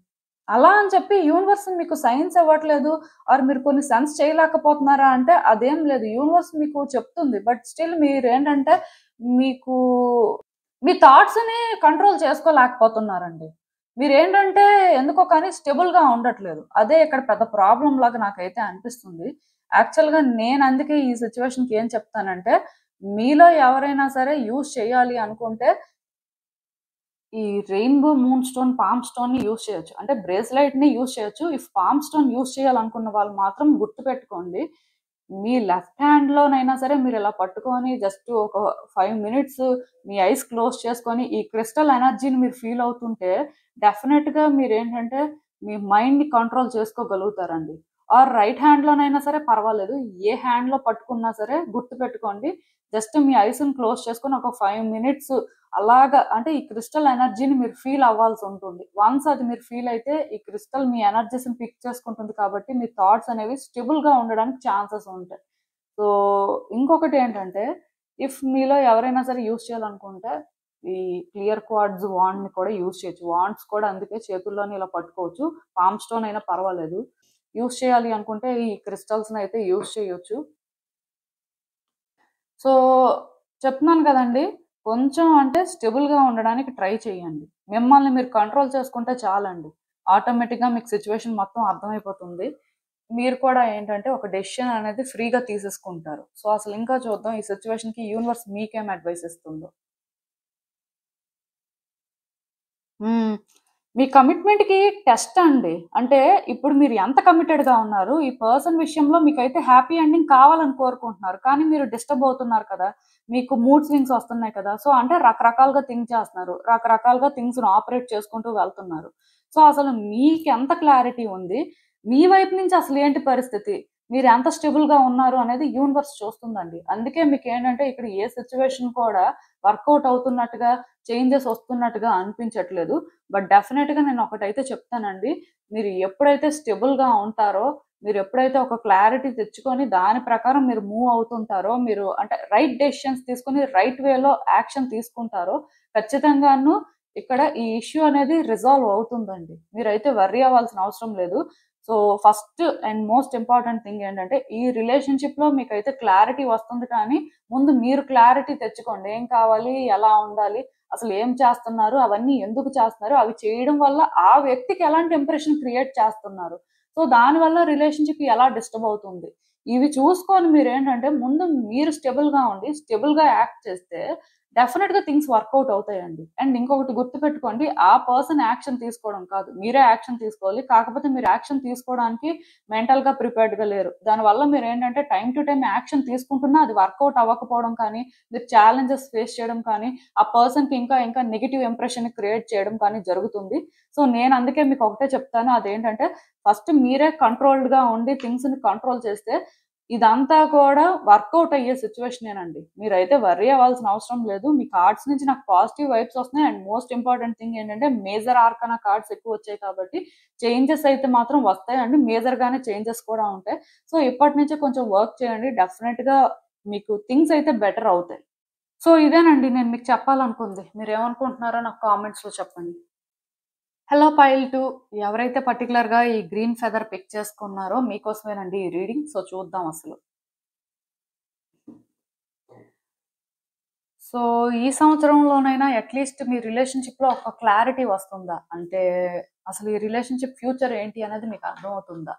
అలా అని చెప్పి యూనివర్స్ మీకు సైన్స్ ఇవ్వట్లేదు ఆర్ మీరు కొన్ని సెన్స్ చేయలేకపోతున్నారా అంటే అదేం లేదు. యూనివర్స్ మీకు చెప్తుంది. బట్ స్టిల్ మీరేంటంటే మీకు మీ థాట్స్‌ని కంట్రోల్ చేసుకోలేకపోతున్నారండి. మీరేంటంటే ఎందుకో కానీ స్టేబుల్‌గా ఉండట్లేదు. అదే ఇక్కడ పెద్ద ప్రాబ్లమ్ లాగా నాకైతే అనిపిస్తుంది. యాక్చువల్‌గా నేను అందుకే ఈ సిట్యుయేషన్‌కి ఏం చెప్తానంటే, మీలో ఎవరైనా సరే యూజ్ చేయాలి అనుకుంటే ఈ రెయిన్‌బో మూన్ స్టోన్, పామ్ స్టోన్‌ని యూజ్ చేయొచ్చు. అంటే బ్రేస్‌లైట్‌ని యూజ్ చేయొచ్చు. ఇఫ్ పామ్ స్టోన్ యూజ్ చేయాలనుకున్న వాళ్ళు మాత్రం గుర్తుపెట్టుకోండి, మీ లెఫ్ట్ హ్యాండ్‌లోనైనా సరే మీరిలా పట్టుకొని జస్ట్ ఒక 5 మినిట్స్ మీ ఐస్ క్లోజ్ చేసుకొని ఈ క్రిస్టల్ ఎనర్జీని మీరు ఫీల్ అవుతుంటే డెఫినెట్‌గా మీరేంటంటే మీ మైండ్‌ని కంట్రోల్ చేసుకోగలుగుతారండి. ఆర్ రైట్ హ్యాండ్‌లోనైనా సరే పర్వాలేదు. ఏ హ్యాండ్‌లో పట్టుకున్నా సరే గుర్తుపెట్టుకోండి. జస్ట్ మీ ఐస్‌ని క్లోజ్ చేసుకొని ఒక 5 మినిట్స్ అలాగా అంటే ఈ క్రిస్టల్ ఎనర్జీని మీరు ఫీల్ అవ్వాల్సి ఉంటుంది. వన్స్ అది మీరు ఫీల్ అయితే ఈ క్రిస్టల్ మీ ఎనర్జీస్‌ని పిక్ చేసుకుంటుంది కాబట్టి మీ థాట్స్ అనేవి స్టేబుల్‌గా ఉండడానికి ఛాన్సెస్ ఉంటాయి. సో ఇంకొకటి ఏంటంటే ఇఫ్ మీలో ఎవరైనా సరే యూజ్ చేయాలనుకుంటే ఈ క్లియర్ క్వార్ట్జ్ వాండ్‌ని కూడా యూజ్ చేయొచ్చు. వాండ్స్ కూడా అందుకే చేతుల్లోనే ఇలా పట్టుకోవచ్చు. పామ్ స్టోన్ అయినా పర్వాలేదు. యూజ్ చేయాలి అనుకుంటే ఈ క్రిస్టల్స్‌ని అయితే యూజ్ చేయొచ్చు. సో చెప్తున్నాను కదండీ, కొంచెం అంటే స్టేబుల్‌గా ఉండడానికి ట్రై చేయండి. మిమ్మల్ని మీరు కంట్రోల్ చేసుకుంటే చాలండి. ఆటోమేటిక్‌గా మీకు సిట్యుయేషన్ మొత్తం అర్థమైపోతుంది. మీరు కూడా ఏంటంటే ఒక డెసిషన్ అనేది ఫ్రీగా తీసేసుకుంటారు. సో అసలు ఇంకా చూద్దాం ఈ సిట్యుయేషన్‌కి యూనివర్స్ మీకేం అడ్వైస్ ఇస్తుందో. హ్మ్. మీ కమిట్మెంట్‌కి టెస్ట్ అండి. అంటే ఇప్పుడు మీరు ఎంత కమిటెడ్‌గా ఉన్నారు, ఈ పర్సన్ విషయంలో మీకైతే హ్యాపీ ఎండింగ్ కావాలని కోరుకుంటున్నారు. కానీ మీరు డిస్టర్బ్ అవుతున్నారు కదా! మీకు మూడ్ స్వింగ్స్ వస్తున్నాయి కదా! సో అంటే రకరకాలుగా థింక్ చేస్తున్నారు. రకరకాలుగా థింగ్స్‌ని ఆపరేట్ చేసుకుంటూ వెళ్తున్నారు. సో అసలు మీకెంత క్లారిటీ ఉంది? మీ వైపు నుంచి అసలు ఏంటి పరిస్థితి? మీరు ఎంత స్టేబుల్‌గా ఉన్నారు అనేది యూనివర్స్ చూస్తుందండి. అందుకే మీకేంటంటే ఇక్కడ ఏ సిట్యుయేషన్ కూడా వర్కౌట్ అవుతున్నట్టుగా, చేంజెస్ వస్తున్నట్టుగా అనిపించట్లేదు. బట్ డెఫినెట్‌గా నేను ఒకటైతే చెప్తానండి. మీరు ఎప్పుడైతే స్టేబుల్‌గా ఉంటారో, మీరు ఎప్పుడైతే ఒక క్లారిటీ తెచ్చుకొని దాని ప్రకారం మీరు మూవ్ అవుతుంటారో, మీరు అంటే రైట్ డెసిషన్స్ తీసుకొని రైట్ వేలో యాక్షన్ తీసుకుంటారో ఖచ్చితంగాను ఇక్కడ ఈ ఇష్యూ అనేది రిజాల్వ్ అవుతుందండి. మీరైతే వర్రీ అవ్వాల్సిన అవసరం లేదు. So first and most important thing ఏంటంటే ఈ రిలేషన్‌షిప్‌లో మీకైతే క్లారిటీ వస్తుంది, కానీ ముందు మీరు క్లారిటీ తెచ్చుకోండి. ఏం కావాలి? ఎలా ఉండాలి? అసలు ఏం చేస్తున్నారు? అవన్నీ ఎందుకు చేస్తున్నారు? అవి చేయడం వల్ల ఆ వ్యక్తికి ఎలాంటి ఇంప్రెషన్ క్రియేట్ చేస్తున్నారు? సో దానివల్ల రిలేషన్‌షిప్ ఎలా డిస్టర్బ్ అవుతుంది? ఇవి చూసుకొని మీరేంటంటే ముందు మీరు స్టేబుల్‌గా ఉండి, స్టేబుల్‌గా యాక్ట్ చేస్తే డెఫినిట్‌గా థింగ్స్ వర్కౌట్ అవుతాయండి. అండ్ ఇంకొకటి గుర్తుపెట్టుకోండి, ఆ పర్సన్ యాక్షన్ తీసుకోవడం కాదు, మీరే యాక్షన్ తీసుకోవాలి. కాకపోతే మీరు యాక్షన్ తీసుకోవడానికి మెంటల్‌గా ప్రిపేర్డ్‌గా లేరు. దానివల్ల మీరేంటంటే టైమ్ టు టైమ్ యాక్షన్ తీసుకుంటున్నా అది వర్కౌట్ అవ్వకపోవడం కానీ, మీరు ఛాలెంజెస్ ఫేస్ చేయడం కానీ, ఆ పర్సన్‌కి ఇంకా నెగెటివ్ ఇంప్రెషన్ క్రియేట్ చేయడం కానీ జరుగుతుంది. సో నేను అందుకే మీకు ఒకటే చెప్తాను, అదేంటంటే ఫస్ట్ మీరే కంట్రోల్డ్‌గా ఉండి థింగ్స్‌ని కంట్రోల్ చేస్తే ఇదంతా కూడా వర్కౌట్ అయ్యే సిచ్యువేషనేనండి. మీరైతే వర్రీ అవ్వాల్సిన అవసరం లేదు. మీ కార్డ్స్ నుంచి నాకు పాజిటివ్ వైబ్స్ వస్తున్నాయి. అండ్ మోస్ట్ ఇంపార్టెంట్ థింగ్ ఏంటంటే మేజర్ ఆర్కానా కార్డ్స్ ఎక్కువొచ్చాయి కాబట్టి చేంజెస్ అయితే మాత్రం వస్తాయండి. మేజర్‌గానే చేంజెస్ కూడా ఉంటాయి. సో, ఇప్పటి నుంచే కొంచెం వర్క్ చేయండి. డెఫినెట్‌గా మీకు థింగ్స్ అయితే బెటర్ అవుతాయి. సో, ఇదేనండి నేను మీకు చెప్పాలనుకుంది. మీరేమనుకుంటున్నారో నాకు కామెంట్స్‌లో చెప్పండి. హలో పైల్ 2 ఎవరైతే పర్టిక్యులర్‌గా ఈ గ్రీన్ ఫెదర్ పిక్ చేసుకున్నారో మీకోసమేనండి ఈ రీడింగ్. సో, చూద్దాం అసలు. సో, ఈ సంవత్సరంలోనైనా అట్‌లీస్ట్ మీ రిలేషన్‌షిప్‌లో ఒక క్లారిటీ వస్తుందా? అంటే అసలు ఈ రిలేషన్‌షిప్ ఫ్యూచర్ ఏంటి అనేది మీకు అర్థమవుతుందా?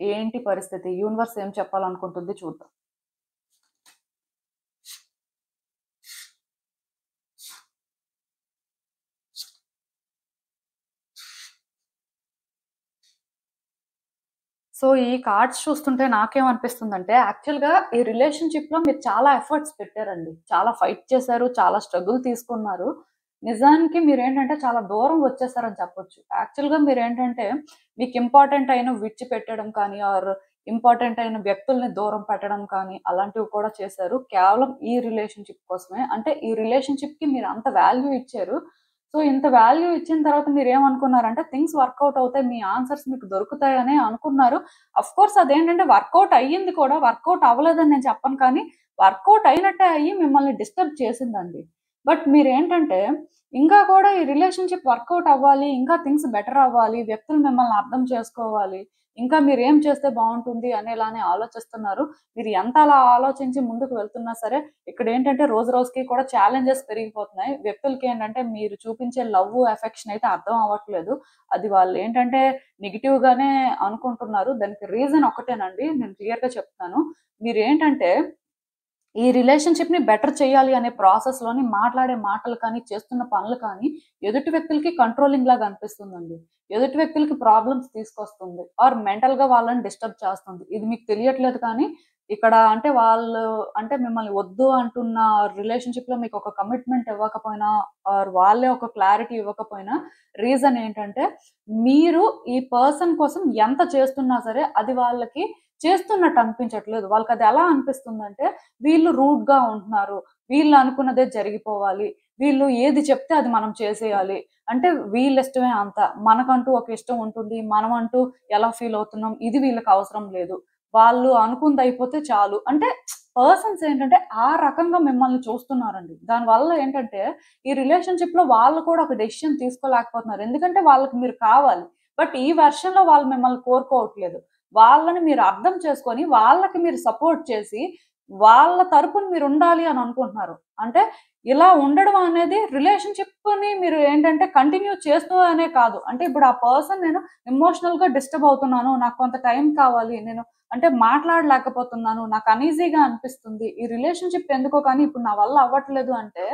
ఏంటి పరిస్థితి? యూనివర్స్ ఏం చెప్పాలనుకుంటుంది చూద్దాం. సో, ఈ కార్డ్స్ చూస్తుంటే నాకేమనిపిస్తుందంటే, యాక్చువల్‌గా ఈ రిలేషన్‌షిప్‌లో మీరు చాలా ఎఫర్ట్స్ పెట్టారండి. చాలా ఫైట్ చేశారు. చాలా స్ట్రగుల్ తీసుకున్నారు. నిజానికి మీరేంటంటే చాలా దూరం వచ్చేసారని చెప్పొచ్చు. యాక్చువల్‌గా మీరేంటంటే మీకు ఇంపార్టెంట్ అయిన విడిచిపెట్టడం కానీ, ఆర్ ఇంపార్టెంట్ అయిన వ్యక్తుల్ని దూరం పెట్టడం కానీ, అలాంటివి కూడా చేశారు. కేవలం ఈ రిలేషన్‌షిప్ కోసమే. అంటే ఈ రిలేషన్‌షిప్‌కి మీరు అంత వాల్యూ ఇచ్చారు. సో, ఇంత వాల్యూ ఇచ్చిన తర్వాత మీరేమనుకున్నారంటే థింగ్స్ వర్కౌట్ అవుతాయి. మీ ఆన్సర్స్ మీకు దొరుకుతాయనే అనుకున్నారు. ఆఫ్‌కోర్స్ అదేంటంటే వర్కౌట్ అయ్యింది కూడా. వర్కౌట్ అవ్వలేదని నేను చెప్పను కానీ, వర్కౌట్ అయినట్టే అయ్యి మిమ్మల్ని డిస్టర్బ్ చేసిందండి. బట్ మీరేంటంటే, ఇంకా కూడా ఈ రిలేషన్‌షిప్ వర్కౌట్ అవ్వాలి, ఇంకా థింగ్స్ బెటర్ అవ్వాలి, వ్యక్తులు మిమ్మల్ని అర్థం చేసుకోవాలి, ఇంకా మీరేం చేస్తే బావుంటుంది అనేలానే ఆలోచిస్తున్నారు. మీరు ఎంత అలా ఆలోచించి ముందుకు వెళ్తున్నా సరే, ఇక్కడేంటంటే రోజు రోజుకి కూడా ఛాలెంజెస్ పెరిగిపోతున్నాయి. వ్యక్తులకేంటంటే మీరు చూపించే లవ్, ఎఫెక్షన్ అయితే అర్థం అవ్వట్లేదు. అది వాళ్ళేంటంటే నెగెటివ్‌గానే అనుకుంటున్నారు. దానికి రీజన్ ఒకటేనండి. నేను క్లియర్‌గా చెప్తాను. మీరేంటంటే ఈ రిలేషన్‌షిప్‌ని బెటర్ చేయాలి అనే ప్రాసెస్‌లోని మాట్లాడే మాటలు కానీ, చేస్తున్న పనులు కానీ, ఎదుటి వ్యక్తులకి కంట్రోలింగ్ లాగా అనిపిస్తుందండి. ఎదుటి వ్యక్తులకి ప్రాబ్లమ్స్ తీసుకొస్తుంది. ఆర్ మెంటల్‌గా వాళ్ళని డిస్టర్బ్ చేస్తుంది. ఇది మీకు తెలియట్లేదు కానీ, ఇక్కడ అంటే వాళ్ళు అంటే మిమ్మల్ని వద్దు అంటున్న రిలేషన్‌షిప్‌లో మీకు ఒక కమిట్మెంట్ ఇవ్వకపోయినా, ఆర్ వాళ్ళే ఒక క్లారిటీ ఇవ్వకపోయినా, రీజన్ ఏంటంటే, మీరు ఈ పర్సన్ కోసం ఎంత చేస్తున్నా సరే, అది వాళ్ళకి చేస్తున్నట్టు అనిపించట్లేదు. వాళ్ళకది ఎలా అనిపిస్తుందంటే, వీళ్ళు రూడ్‌గా ఉంటున్నారు. వీళ్ళు అనుకున్నదే జరిగిపోవాలి. వీళ్ళు ఏది చెప్తే అది మనం చేసేయాలి. అంటే వీళ్ళిష్టమే అంతా. మనకంటూ ఒక ఇష్టం ఉంటుంది. మనమంటూ ఎలా ఫీల్ అవుతున్నాం, ఇది వీళ్ళకి అవసరం లేదు. వాళ్ళు అనుకుందయిపోతే చాలు. అంటే పర్సన్స్ ఏంటంటే ఆ రకంగా మిమ్మల్ని చూస్తున్నారండి. దానివల్ల ఏంటంటే ఈ రిలేషన్‌షిప్‌లో వాళ్ళు కూడా ఒక డెసిషన్ తీసుకోలేకపోతున్నారు. ఎందుకంటే వాళ్ళకి మీరు కావాలి. బట్ ఈ వెర్షన్‌లో వాళ్ళు మిమ్మల్ని కోరుకోవట్లేదు. వాళ్ళని మీరు అర్థం చేసుకొని, వాళ్ళకి మీరు సపోర్ట్ చేసి, వాళ్ళ తరపున మీరుండాలి అని అనుకుంటున్నారు. అంటే ఇలా ఉండడం అనేది రిలేషన్‌షిప్‌ని మీరు ఏంటంటే కంటిన్యూ చేస్తూ అనే కాదు. అంటే ఇప్పుడు ఆ పర్సన్ నేను ఎమోషనల్‌గా డిస్టర్బ్ అవుతున్నాను. నాకు కొంత టైం కావాలి. నేను అంటే మాట్లాడలేకపోతున్నాను. నాకు అన్‌ఈజీగా అనిపిస్తుంది. ఈ రిలేషన్‌షిప్ ఎందుకో కానీ ఇప్పుడు నా వల్ల అవ్వట్లేదు అంటే,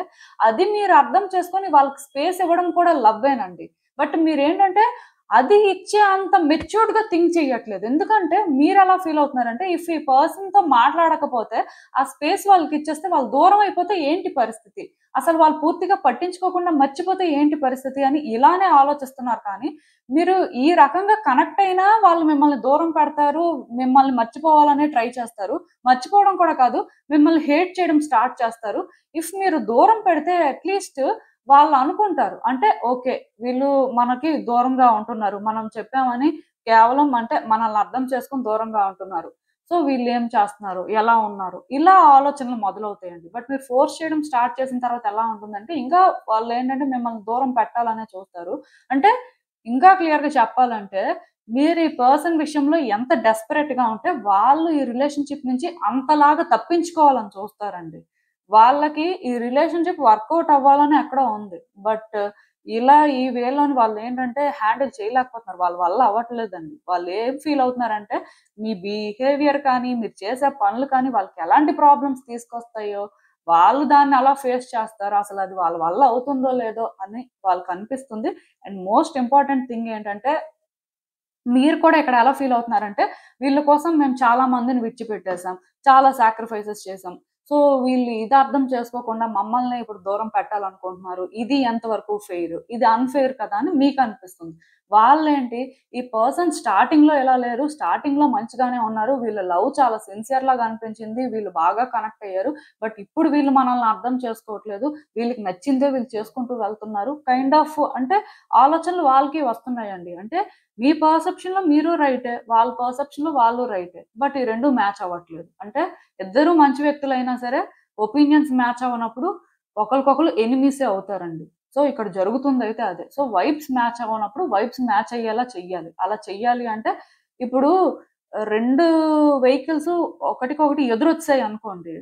అది మీరు అర్థం చేసుకొని వాళ్ళకి స్పేస్ ఇవ్వడం కూడా లవ్వేనండి. బట్ మీరేంటంటే అది ఇచ్చే అంత మెచ్యూర్డ్‌గా థింక్ చేయట్లేదు. ఎందుకంటే మీరెలా ఫీల్ అవుతున్నారంటే, ఇఫ్ ఈ పర్సన్‌తో మాట్లాడకపోతే, ఆ స్పేస్ వాళ్ళకిచ్చేస్తే వాళ్ళు దూరం అయిపోతే ఏంటి పరిస్థితి? అసలు వాళ్ళు పూర్తిగా పట్టించుకోకుండా మర్చిపోతే ఏంటి పరిస్థితి అని ఇలానే ఆలోచిస్తున్నారు కానీ, మీరు ఈ రకంగా కనెక్ట్ అయినా వాళ్ళు మిమ్మల్ని దూరం పెడతారు. మిమ్మల్ని మర్చిపోవాలనే ట్రై చేస్తారు. మర్చిపోవడం కూడా కాదు, మిమ్మల్ని హేట్ చేయడం స్టార్ట్ చేస్తారు. ఇఫ్ మీరు దూరం పెడితే అట్‌లీస్ట్ వాళ్ళనుకుంటారు. అంటే ఓకే. వీళ్ళు మనకి దూరంగా ఉంటున్నారు. మనం చెప్పామని కేవలం అంటే మనల్ని అర్థం చేసుకొని దూరంగా ఉంటున్నారు. సో, వీళ్ళేం చేస్తున్నారు? ఎలా ఉన్నారు? ఇలా ఆలోచనలు మొదలవుతాయండి. బట్ మీరు ఫోర్స్ చేయడం స్టార్ట్ చేసిన తర్వాత ఎలా ఉంటుందంటే, ఇంకా వాళ్ళేంటంటే మిమ్మల్ని దూరం పెట్టాలనే చూస్తారు. అంటే ఇంకా క్లియర్‌గా చెప్పాలంటే, మీరు ఈ పర్సన్ విషయంలో ఎంత డెస్పరేట్‌గా ఉంటే, వాళ్ళు ఈ రిలేషన్‌షిప్ నుంచి అంతలాగా తప్పించుకోవాలని చూస్తారండి. వాళ్ళకి ఈ రిలేషన్‌షిప్ వర్కౌట్ అవ్వాలని ఎక్కడో ఉంది. బట్ ఇలా ఈ వేలోని వాళ్ళేంటంటే హ్యాండిల్ చేయలేకపోతున్నారు. వాళ్ళ వల్ల అవ్వట్లేదండి. వాళ్ళేం ఫీల్ అవుతున్నారంటే, మీ బిహేవియర్ కానీ, మీరు చేసే పనులు కానీ వాళ్ళకి ఎలాంటి ప్రాబ్లమ్స్ తీసుకొస్తాయో, వాళ్ళు దాన్ని అలా ఫేస్ చేస్తారు. అసలది వాళ్ళ వల్ల అవుతుందో లేదో అని వాళ్ళకనిపిస్తుంది. అండ్ మోస్ట్ ఇంపార్టెంట్ థింగ్ ఏంటంటే మీరు కూడా ఇక్కడ ఎలా ఫీల్ అవుతున్నారంటే, వీళ్ళ కోసం మేము చాలా మందిని విడిచిపెట్టేసాం. చాలా సాక్రిఫైసెస్ చేసాం. సో, వీళ్ళు ఇది అర్థం చేసుకోకుండా మమ్మల్ని ఇప్పుడు దూరం పెట్టాలనుకుంటున్నారు. ఇది ఎంతవరకు ఫెయిర్? ఇది అన్‌ఫెయిర్ కదా! అని మీకనిపిస్తుంది. వాళ్ళేంటి, ఈ పర్సన్ స్టార్టింగ్‌లో ఎలా లేరు, స్టార్టింగ్‌లో మంచిగానే ఉన్నారు. వీళ్ళ లవ్ చాలా సిన్సియర్ లాగా అనిపించింది. వీళ్ళు బాగా కనెక్ట్ అయ్యారు. బట్ ఇప్పుడు వీళ్ళు మనల్ని అర్థం చేసుకోవట్లేదు. వీళ్ళకి నచ్చిందే వీళ్ళు చేసుకుంటూ వెళ్తున్నారు. కైండ్ ఆఫ్ అంటే ఆలోచనలు వాళ్ళకి వస్తున్నాయండి. అంటే మీ పర్సెప్షన్‌లో మీరు రైటే. వాళ్ళ పర్సెప్షన్‌లో వాళ్ళు రైటే. బట్ ఈ 2 మ్యాచ్ అవ్వట్లేదు. అంటే ఇద్దరు మంచి వ్యక్తులైనా సరే ఒపీనియన్స్ మ్యాచ్ అవ్వనప్పుడు ఒకళ్ళకొకళ్ళు ఎనిమీసే అవుతారండి. సో, ఇక్కడ జరుగుతుందయితే అదే. సో, వైబ్స్ మ్యాచ్ అవ్వనప్పుడు వైబ్స్ మ్యాచ్ అయ్యేలా చెయ్యాలి. అలా చెయ్యాలి అంటే ఇప్పుడు 2 వెహికల్స్ ఒకటికొకటి ఎదురొచ్చాయనుకోండి.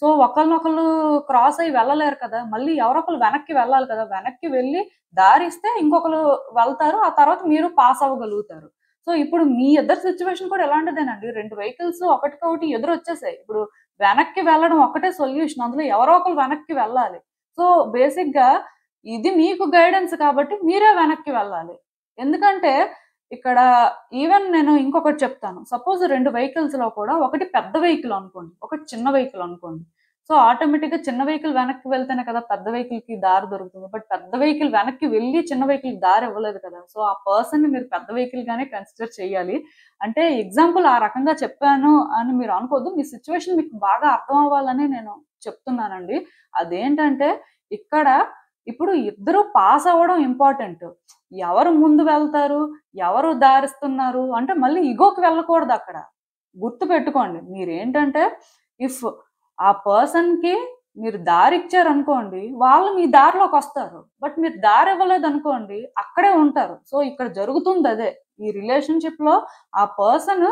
సో, ఒకళ్ళనొకళ్ళు క్రాస్ అయ్యి వెళ్ళలేరు కదా! మళ్ళీ ఎవరో ఒకళ్ళు వెనక్కి వెళ్ళాలి కదా! వెనక్కి వెళ్ళి దారిస్తే ఇంకొకళ్ళు వెళ్తారు. ఆ తర్వాత మీరు పాస్ అవ్వగలుగుతారు. సో, ఇప్పుడు మీ ఇద్దరి సిట్యుయేషన్ కూడా ఇలాంటిదేనండి. 2 వెహికల్స్ ఒకటికొకటి ఎదురొచ్చేసాయి. ఇప్పుడు వెనక్కి వెళ్ళడం ఒక్కటే సొల్యూషన్. అందులో ఎవరో ఒకళ్ళు వెనక్కి వెళ్ళాలి. సో, బేసిక్‌గా ఇది మీకు గైడెన్స్ కాబట్టి మీరే వెనక్కి వెళ్ళాలి. ఎందుకంటే ఇక్కడ ఈవెన్ నేను ఇంకొకటి చెప్తాను. సపోజ్ 2 వెహికల్స్‌లో కూడా ఒకటి పెద్ద వెహికల్ అనుకోండి. ఒకటి చిన్న వెహికల్ అనుకోండి. సో, ఆటోమేటిక్‌గా చిన్న వెహికల్ వెనక్కి వెళ్తేనే కదా పెద్ద వెహికల్‌కి దారి దొరుకుతుంది. బట్ పెద్ద వెహికల్ వెనక్కి వెళ్లి చిన్న వెహికల్‌కి దారి ఇవ్వలేదు కదా! సో, ఆ పర్సన్‌ని మీరు పెద్ద వెహికల్‌గానే కన్సిడర్ చేయాలి. అంటే ఎగ్జాంపుల్ ఆ రకంగా చెప్పాను అని మీరు అనుకోవద్దు. మీ సిట్యుయేషన్ మీకు బాగా అర్థం అవ్వాలని నేను చెప్తున్నానండి. అదేంటంటే ఇక్కడ ఇప్పుడు ఇద్దరు పాస్ అవ్వడం ఇంపార్టెంట్. ఎవరు ముందు వెళ్తారు? ఎవరు దారిస్తున్నారు? అంటే మళ్ళీ ఇగోకి వెళ్ళకూడదక్కడ. గుర్తుపెట్టుకోండి. మీరేంటంటే ఇఫ్ ఆ పర్సన్‌కి మీరు దారిచ్చారనుకోండి, వాళ్ళు మీ దారిలోకొస్తారు. బట్ మీరు దారివ్వలేదనుకోండి, అక్కడే ఉంటారు. సో, ఇక్కడ జరుగుతుందదే. ఈ రిలేషన్‌షిప్‌లో ఆ పర్సన్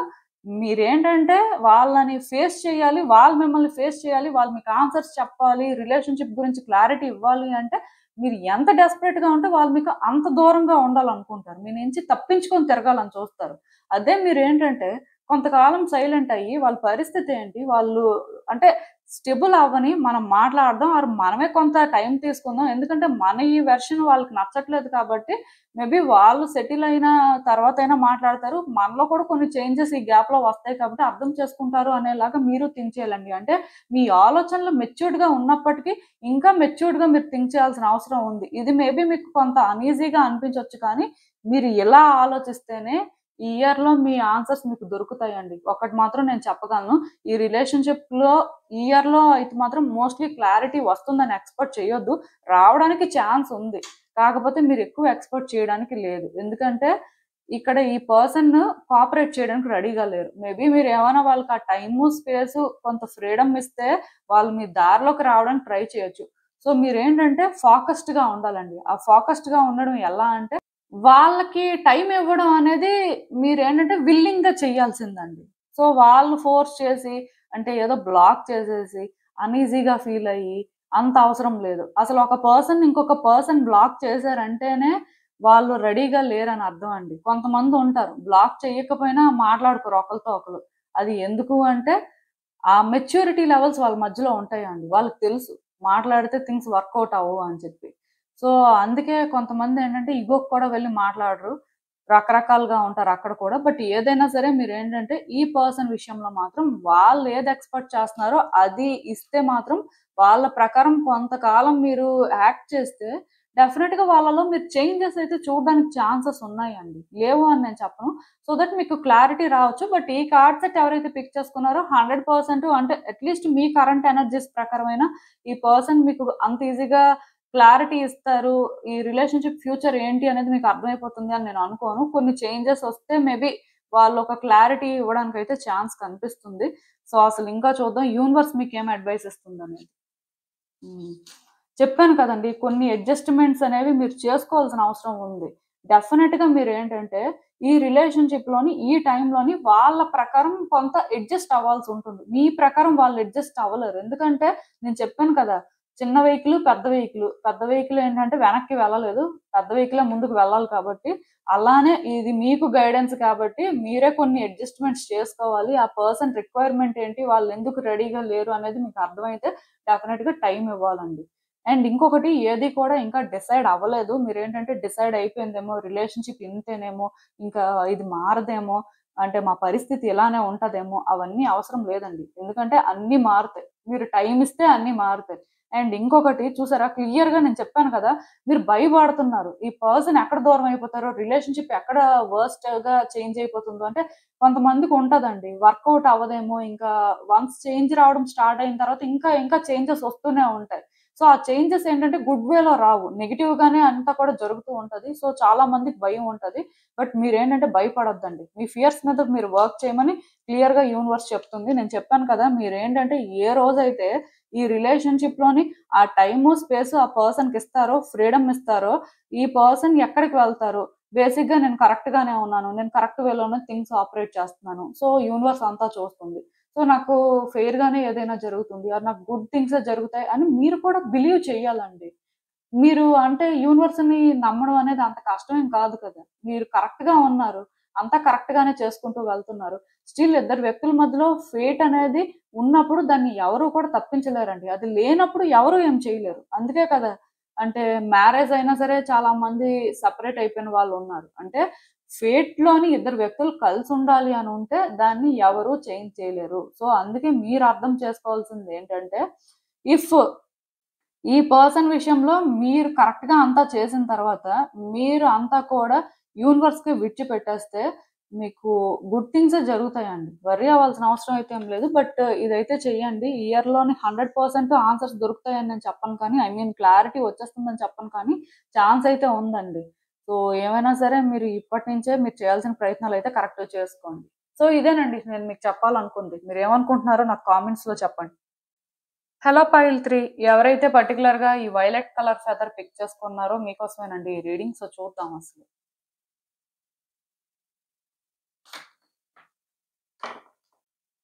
మీరేంటంటే వాళ్ళని ఫేస్ చేయాలి. వాళ్ళు మిమ్మల్ని ఫేస్ చేయాలి. వాళ్ళు మీకు ఆన్సర్స్ చెప్పాలి. రిలేషన్‌షిప్ గురించి క్లారిటీ ఇవ్వాలి అంటే మీరు ఎంత డెస్పరేట్‌గా ఉంటే వాళ్ళు మీకు అంత దూరంగా ఉండాలనుకుంటారు. మీ నుంచి తప్పించుకొని తిరగాలని చూస్తారు. అదే మీరేంటంటే కొంతకాలం సైలెంట్ అయ్యి వాళ్ళ పరిస్థితి ఏంటి? వాళ్ళు అంటే స్టెబుల్ అవ్వని మనం మాట్లాడదాం. ఆర్ మనమే కొంత టైం తీసుకుందాం. ఎందుకంటే మన ఈ వెర్షన్ వాళ్ళకి నచ్చట్లేదు కాబట్టి మేబీ వాళ్ళు సెటిల్ అయిన తర్వాతైనా మాట్లాడతారు. మనలో కూడా కొన్ని చేంజెస్ ఈ గ్యాప్‌లో వస్తాయి కాబట్టి అర్థం చేసుకుంటారు అనేలాగా మీరు థింక్ చేయాలండి. అంటే మీ ఆలోచనలు మెచ్యూర్డ్‌గా ఉన్నప్పటికీ ఇంకా మెచ్యూర్డ్‌గా మీరు థింక్ చేయాల్సిన అవసరం ఉంది. ఇది మేబీ మీకు కొంత అన్‌ఈజీగా అనిపించొచ్చు కానీ మీరు ఇలా ఆలోచిస్తేనే ఈ ఇయర్‌లో మీ ఆన్సర్స్ మీకు దొరుకుతాయండి. ఒకటి మాత్రం నేను చెప్పగలను. ఈ రిలేషన్‌షిప్‌లో ఈ ఇయర్‌లో అయితే మాత్రం మోస్ట్‌లీ క్లారిటీ వస్తుందని ఎక్స్‌పెక్ట్ చేయొద్దు. రావడానికి ఛాన్స్ ఉంది. కాకపోతే మీరు ఎక్కువ ఎక్స్‌పెక్ట్ చేయడానికి లేదు. ఎందుకంటే ఇక్కడ ఈ పర్సన్ కోఆపరేట్ చేయడానికి రెడీగా లేరు. మేబీ మీరేమైనా వాళ్ళకి ఆ టైము, స్పేసు కొంత ఫ్రీడమ్ ఇస్తే వాళ్ళు మీ దారిలోకి రావడానికి ట్రై చేయొచ్చు. సో, మీరేంటంటే ఫోకస్డ్‌గా ఉండాలండి. ఆ ఫోకస్డ్‌గా ఉండడం ఎలా అంటే వాళ్ళకి టైం ఇవ్వడం అనేది మీరేంటంటే విల్లింగ్‌గా చేయాల్సిందండి. సో, వాళ్ళు ఫోర్స్ చేసి అంటే ఏదో బ్లాక్ చేసేసి అన్‌ఈజీగా ఫీల్ అయ్యి అంత అవసరం లేదు. అసలు ఒక పర్సన్ ఇంకొక పర్సన్ బ్లాక్ చేశారంటేనే వాళ్ళు రెడీగా లేరని అర్థం అండి. కొంతమందుంటారు బ్లాక్ చేయకపోయినా మాట్లాడుకోరు ఒకళ్ళతో ఒకళ్ళు. అది ఎందుకు అంటే ఆ మెచ్యూరిటీ లెవెల్స్ వాళ్ళ మధ్యలో ఉంటాయండి. వాళ్ళకి తెలుసు మాట్లాడితే థింగ్స్ వర్కౌట్ అవ్వవు అని చెప్పి. సో, అందుకే కొంతమందేంటంటే ఇగోకి కూడా వెళ్లి మాట్లాడరు. రకరకాలుగా ఉంటారు అక్కడ కూడా. బట్ ఏదైనా సరే మీరేంటంటే ఈ పర్సన్ విషయంలో మాత్రం వాళ్ళు ఏది ఎక్స్‌పెక్ట్ చేస్తున్నారో అది ఇస్తే మాత్రం వాళ్ళ ప్రకారం కొంతకాలం మీరు యాక్ట్ చేస్తే డెఫినిట్‌గా వాళ్ళలో మీరు చేంజెస్ అయితే చూడడానికి ఛాన్సెస్ ఉన్నాయండి. లేవు అని నేను చెప్పను. సో దట్ మీకు క్లారిటీ రావచ్చు. బట్ ఈ కార్డ్ సెట్ ఎవరైతే పిక్ చేసుకున్నారో 100% అంటే అట్‌లీస్ట్ మీ కరెంట్ ఎనర్జీస్ ప్రకారమైన ఈ పర్సన్ మీకు అంత ఈజీగా క్లారిటీ ఇస్తారు. ఈ రిలేషన్‌షిప్ ఫ్యూచర్ ఏంటి అనేది మీకు అర్థమైపోతుంది అని నేను అనుకోను. కొన్ని చేంజెస్ వస్తే మేబీ వాళ్ళొక క్లారిటీ ఇవ్వడానికైతే ఛాన్స్ కనిపిస్తుంది. సో, అసలు ఇంకా చూద్దాం యూనివర్స్ మీకేం అడ్వైస్ ఇస్తుందనేది. హ్మ్. చెప్పాను కదండీ! కొన్ని అడ్జస్ట్‌మెంట్స్ అనేవి మీరు చేసుకోవాల్సిన అవసరం ఉంది. డెఫినిట్‌గా మీరేంటంటే, ఈ రిలేషన్‌షిప్‌లోని, ఈ టైంలోని వాళ్ళ ప్రకారం కొంత అడ్జస్ట్ అవ్వాల్సుంటుంది. మీ ప్రకారం వాళ్ళు అడ్జస్ట్ అవ్వలేరు. ఎందుకంటే, నేను చెప్పాను కదా! చిన్న వెహికలు, పెద్ద వెహికలు. పెద్ద వెహికల్ ఏంటంటే వెనక్కి వెళ్ళలేదు. పెద్ద వెహికలే ముందుకు వెళ్ళాలి కాబట్టి, అలానే ఇది మీకు గైడెన్స్ కాబట్టి, మీరే కొన్ని అడ్జస్ట్‌మెంట్స్ చేసుకోవాలి. ఆ పర్సన్ రిక్వైర్మెంట్ ఏంటి? వాళ్ళెందుకు రెడీగా లేరు అనేది మీకు అర్థమైతే డెఫినిట్‌గా టైమ్ ఇవ్వాలండి. అండ్ ఇంకొకటి ఏది కూడా ఇంకా డిసైడ్ అవ్వలేదు. మీరేంటంటే డిసైడ్ అయిపోయిందేమో రిలేషన్‌షిప్ ఇంతేనేమో, ఇంకా ఇది మారదేమో, అంటే మా పరిస్థితి ఇలానే ఉంటదేమో అవన్నీ అవసరం లేదండి. ఎందుకంటే అన్నీ మారుతాయి. మీరు టైమ్ ఇస్తే అన్నీ మారుతాయి. అండ్ ఇంకొకటి చూసారా, క్లియర్ గా నేను చెప్పాను కదా, మీరు భయపడుతున్నారు ఈ పర్సన్ ఎక్కడ దూరం అయిపోతారో, రిలేషన్షిప్ ఎక్కడ వర్స్ట్ గా చేంజ్ అయిపోతుందో. అంటే కొంతమందికి ఉంటదండి, వర్కౌట్ అవ్వదేమో, ఇంకా వన్స్ చేంజ్ రావడం స్టార్ట్ అయిన తర్వాత ఇంకా ఇంకా చేంజెస్ వస్తూనే ఉంటాయి. సో ఆ చేంజెస్ ఏంటంటే గుడ్ వేలో రావు, నెగిటివ్ గానే అంతా కూడా జరుగుతూ ఉంటది. సో చాలా మందికి భయం ఉంటది. బట్ మీరేంటంటే భయపడొద్దండి, మీ ఫియర్స్ మీద మీరు వర్క్ చేయమని క్లియర్ గా యూనివర్స్ చెప్తుంది. నేను చెప్పాను కదా, మీరేంటంటే ఏ రోజైతే ఈ రిలేషన్షిప్ లోని ఆ టైము స్పేస్ ఆ పర్సన్ కి ఇస్తారో, ఫ్రీడమ్ ఇస్తారో, ఈ పర్సన్ ఎక్కడికి వెళ్తారు, బేసిక్ గా నేను కరెక్ట్ గానే ఉన్నాను, నేను కరెక్ట్ వేలోనే థింగ్స్ ఆపరేట్ చేస్తున్నాను, సో యూనివర్స్ అంతా చూస్తుంది, సో నాకు ఫెయిర్ గానే ఏదైనా జరుగుతుంది, అది నాకు గుడ్ థింగ్స్ జరుగుతాయి అని మీరు కూడా బిలీవ్ చెయ్యాలండి. మీరు అంటే యూనివర్స్ ని నమ్మడం అనేది అంత కష్టమేం కాదు కదా, మీరు కరెక్ట్ గా ఉన్నారు, అంతా కరెక్ట్ గానే చేసుకుంటూ వెళ్తున్నారు. స్టిల్ ఇద్దరు వ్యక్తుల మధ్యలో ఫేట్ అనేది ఉన్నప్పుడు దాన్ని ఎవరు కూడా తప్పించలేరండి, అది లేనప్పుడు ఎవరు ఏం చేయలేరు. అందుకే కదా, అంటే మ్యారేజ్ అయినా సరే చాలా మంది సపరేట్ అయిపోయిన వాళ్ళు ఉన్నారు. అంటే ఫేట్ లోని ఇద్దరు వ్యక్తులు కలిసి ఉండాలి అని ఉంటే దాన్ని ఎవరు చేంజ్ చేయలేరు. సో అందుకే మీరు అర్థం చేసుకోవాల్సింది ఏంటంటే, ఇఫ్ ఈ పర్సన్ విషయంలో మీరు కరెక్ట్ గా అంతా చేసిన తర్వాత మీరు అంతా కూడా యూనివర్స్ కి విడిచిపెట్టేస్తే మీకు గుడ్ థింగ్స్ జరుగుతాయండి. వరీ అవ్వాల్సిన అవసరం అయితే ఏం లేదు. బట్ ఇదైతే చెయ్యండి. ఇయర్ లోని 100% ఆన్సర్స్ దొరుకుతాయని నేను చెప్పను కానీ, ఐ మీన్ క్లారిటీ వచ్చేస్తుందని చెప్పను కానీ, ఛాన్స్ అయితే ఉందండి. సో ఏమైనా సరే మీరు ఇప్పటి నుంచే మీరు చేయాల్సిన ప్రయత్నాలు అయితే కరెక్ట్ చేసుకోండి. సో ఇదేనండి నేను మీకు చెప్పాలనుకుంది. మీరు ఏమనుకుంటున్నారో నాకు కామెంట్స్ లో చెప్పండి. హలో పైల్ 3, ఎవరైతే పర్టికులర్ గా ఈ వైలెట్ కలర్ ఫెదర్ పిక్ చేసుకున్నారో మీకోసమేనండి ఈ రీడింగ్. సో చూద్దాం అసలు.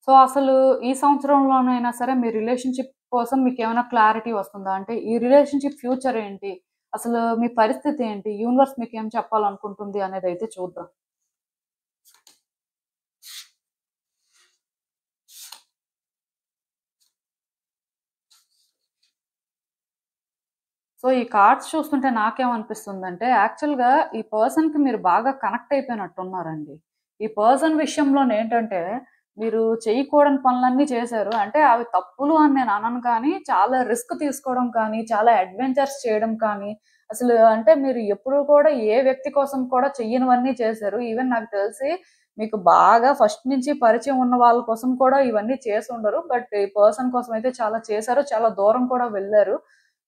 సో అసలు ఈ సంవత్సరంలోనైనా సరే మీ రిలేషన్షిప్ కోసం మీకు ఏమైనా క్లారిటీ వస్తుందా? అంటే ఈ రిలేషన్షిప్ ఫ్యూచర్ ఏంటి, అసలు మీ పరిస్థితి ఏంటి, యూనివర్స్ మీకు ఏం చెప్పాలనుకుంటుంది అనేది అయితే చూద్దాం. సో ఈ కార్డ్స్ చూస్తుంటే నాకేమనిపిస్తుందంటే, యాక్చువల్గా ఈ పర్సన్ కి మీరు బాగా కనెక్ట్ అయిపోయినట్టున్నారండి. ఈ పర్సన్ విషయంలో ఏంటంటే మీరు చేయకూడని పనులన్నీ చేశారు. అంటే అవి తప్పులు అని నేను అనను కానీ, చాలా రిస్క్ తీసుకోవడం కానీ, చాలా అడ్వెంచర్స్ చేయడం కానీ, అసలు అంటే మీరు ఎప్పుడు కూడా ఏ వ్యక్తి కోసం కూడా చెయ్యనివన్నీ చేశారు. ఈవెన్ నాకు తెలిసి మీకు బాగా ఫస్ట్ నుంచి పరిచయం ఉన్న వాళ్ళ కోసం కూడా ఇవన్నీ చేసి ఉండరు. బట్ ఈ పర్సన్ కోసం అయితే చాలా చేశారు, చాలా దూరం కూడా వెళ్ళారు.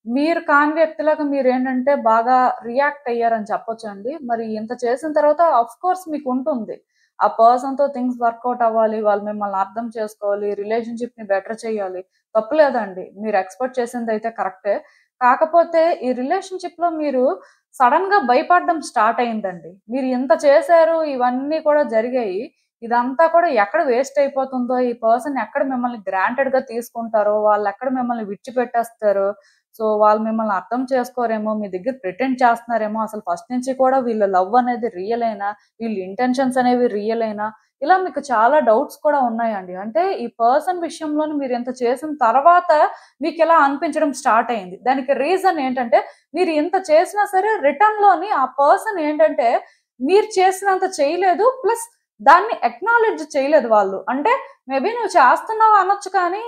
మీరు కాని వ్యక్తిలాగా మీరేంటంటే బాగా రియాక్ట్ అయ్యారని చెప్పొచ్చండి. మరి ఇంత చేసిన తర్వాత ఆఫ్‌కోర్స్ మీకుంటుంది, ఆ పర్సన్‌తో థింగ్స్ వర్కౌట్ అవ్వాలి, వాళ్ళు మిమ్మల్ని అర్థం చేసుకోవాలి, రిలేషన్‌షిప్‌ని బెటర్ చేయాలి. తప్పులేదండి, మీరు ఎక్స్‌పెక్ట్ చేసిందైతే కరెక్టే. కాకపోతే ఈ రిలేషన్‌షిప్‌లో మీరు సడెన్‌గా భయపడడం స్టార్ట్ అయిందండి. మీరు ఇంత చేశారు, ఇవన్నీ కూడా జరిగాయి. ఇదంతా కూడా ఎక్కడ వేస్ట్ అయిపోతుందో, ఈ పర్సన్ ఎక్కడ మిమ్మల్ని గ్రాంటెడ్‌గా తీసుకుంటారో, వాళ్ళెక్కడ మిమ్మల్ని విడిచిపెట్టేస్తారో, సో వాళ్ళు మిమ్మల్ని అర్థం చేసుకోరేమో, మీ దగ్గర ప్రిటెండ్ చేస్తున్నారేమో, అసలు ఫస్ట్ నుంచి కూడా వీళ్ళ లవ్ అనేది రియలేనా, వీళ్ళ ఇంటెన్షన్స్ అనేవి రియలేనా, ఇలా మీకు చాలా డౌట్స్ కూడా ఉన్నాయండి. అంటే ఈ పర్సన్ విషయంలోని మీరు ఇంత చేసిన తర్వాత మీకు ఇలా అనిపించడం స్టార్ట్ అయింది. దానికి రీజన్ ఏంటంటే, మీరు ఇంత చేసినా సరే రిటర్న్ లోని ఆ పర్సన్ ఏంటంటే మీరు చేసినంత చేయలేదు, ప్లస్ దాన్ని అక్నాలెడ్జ్ చేయలేదు వాళ్ళు. అంటే మేబీ నువ్వు చేస్తున్నావు అనొచ్చు కానీ,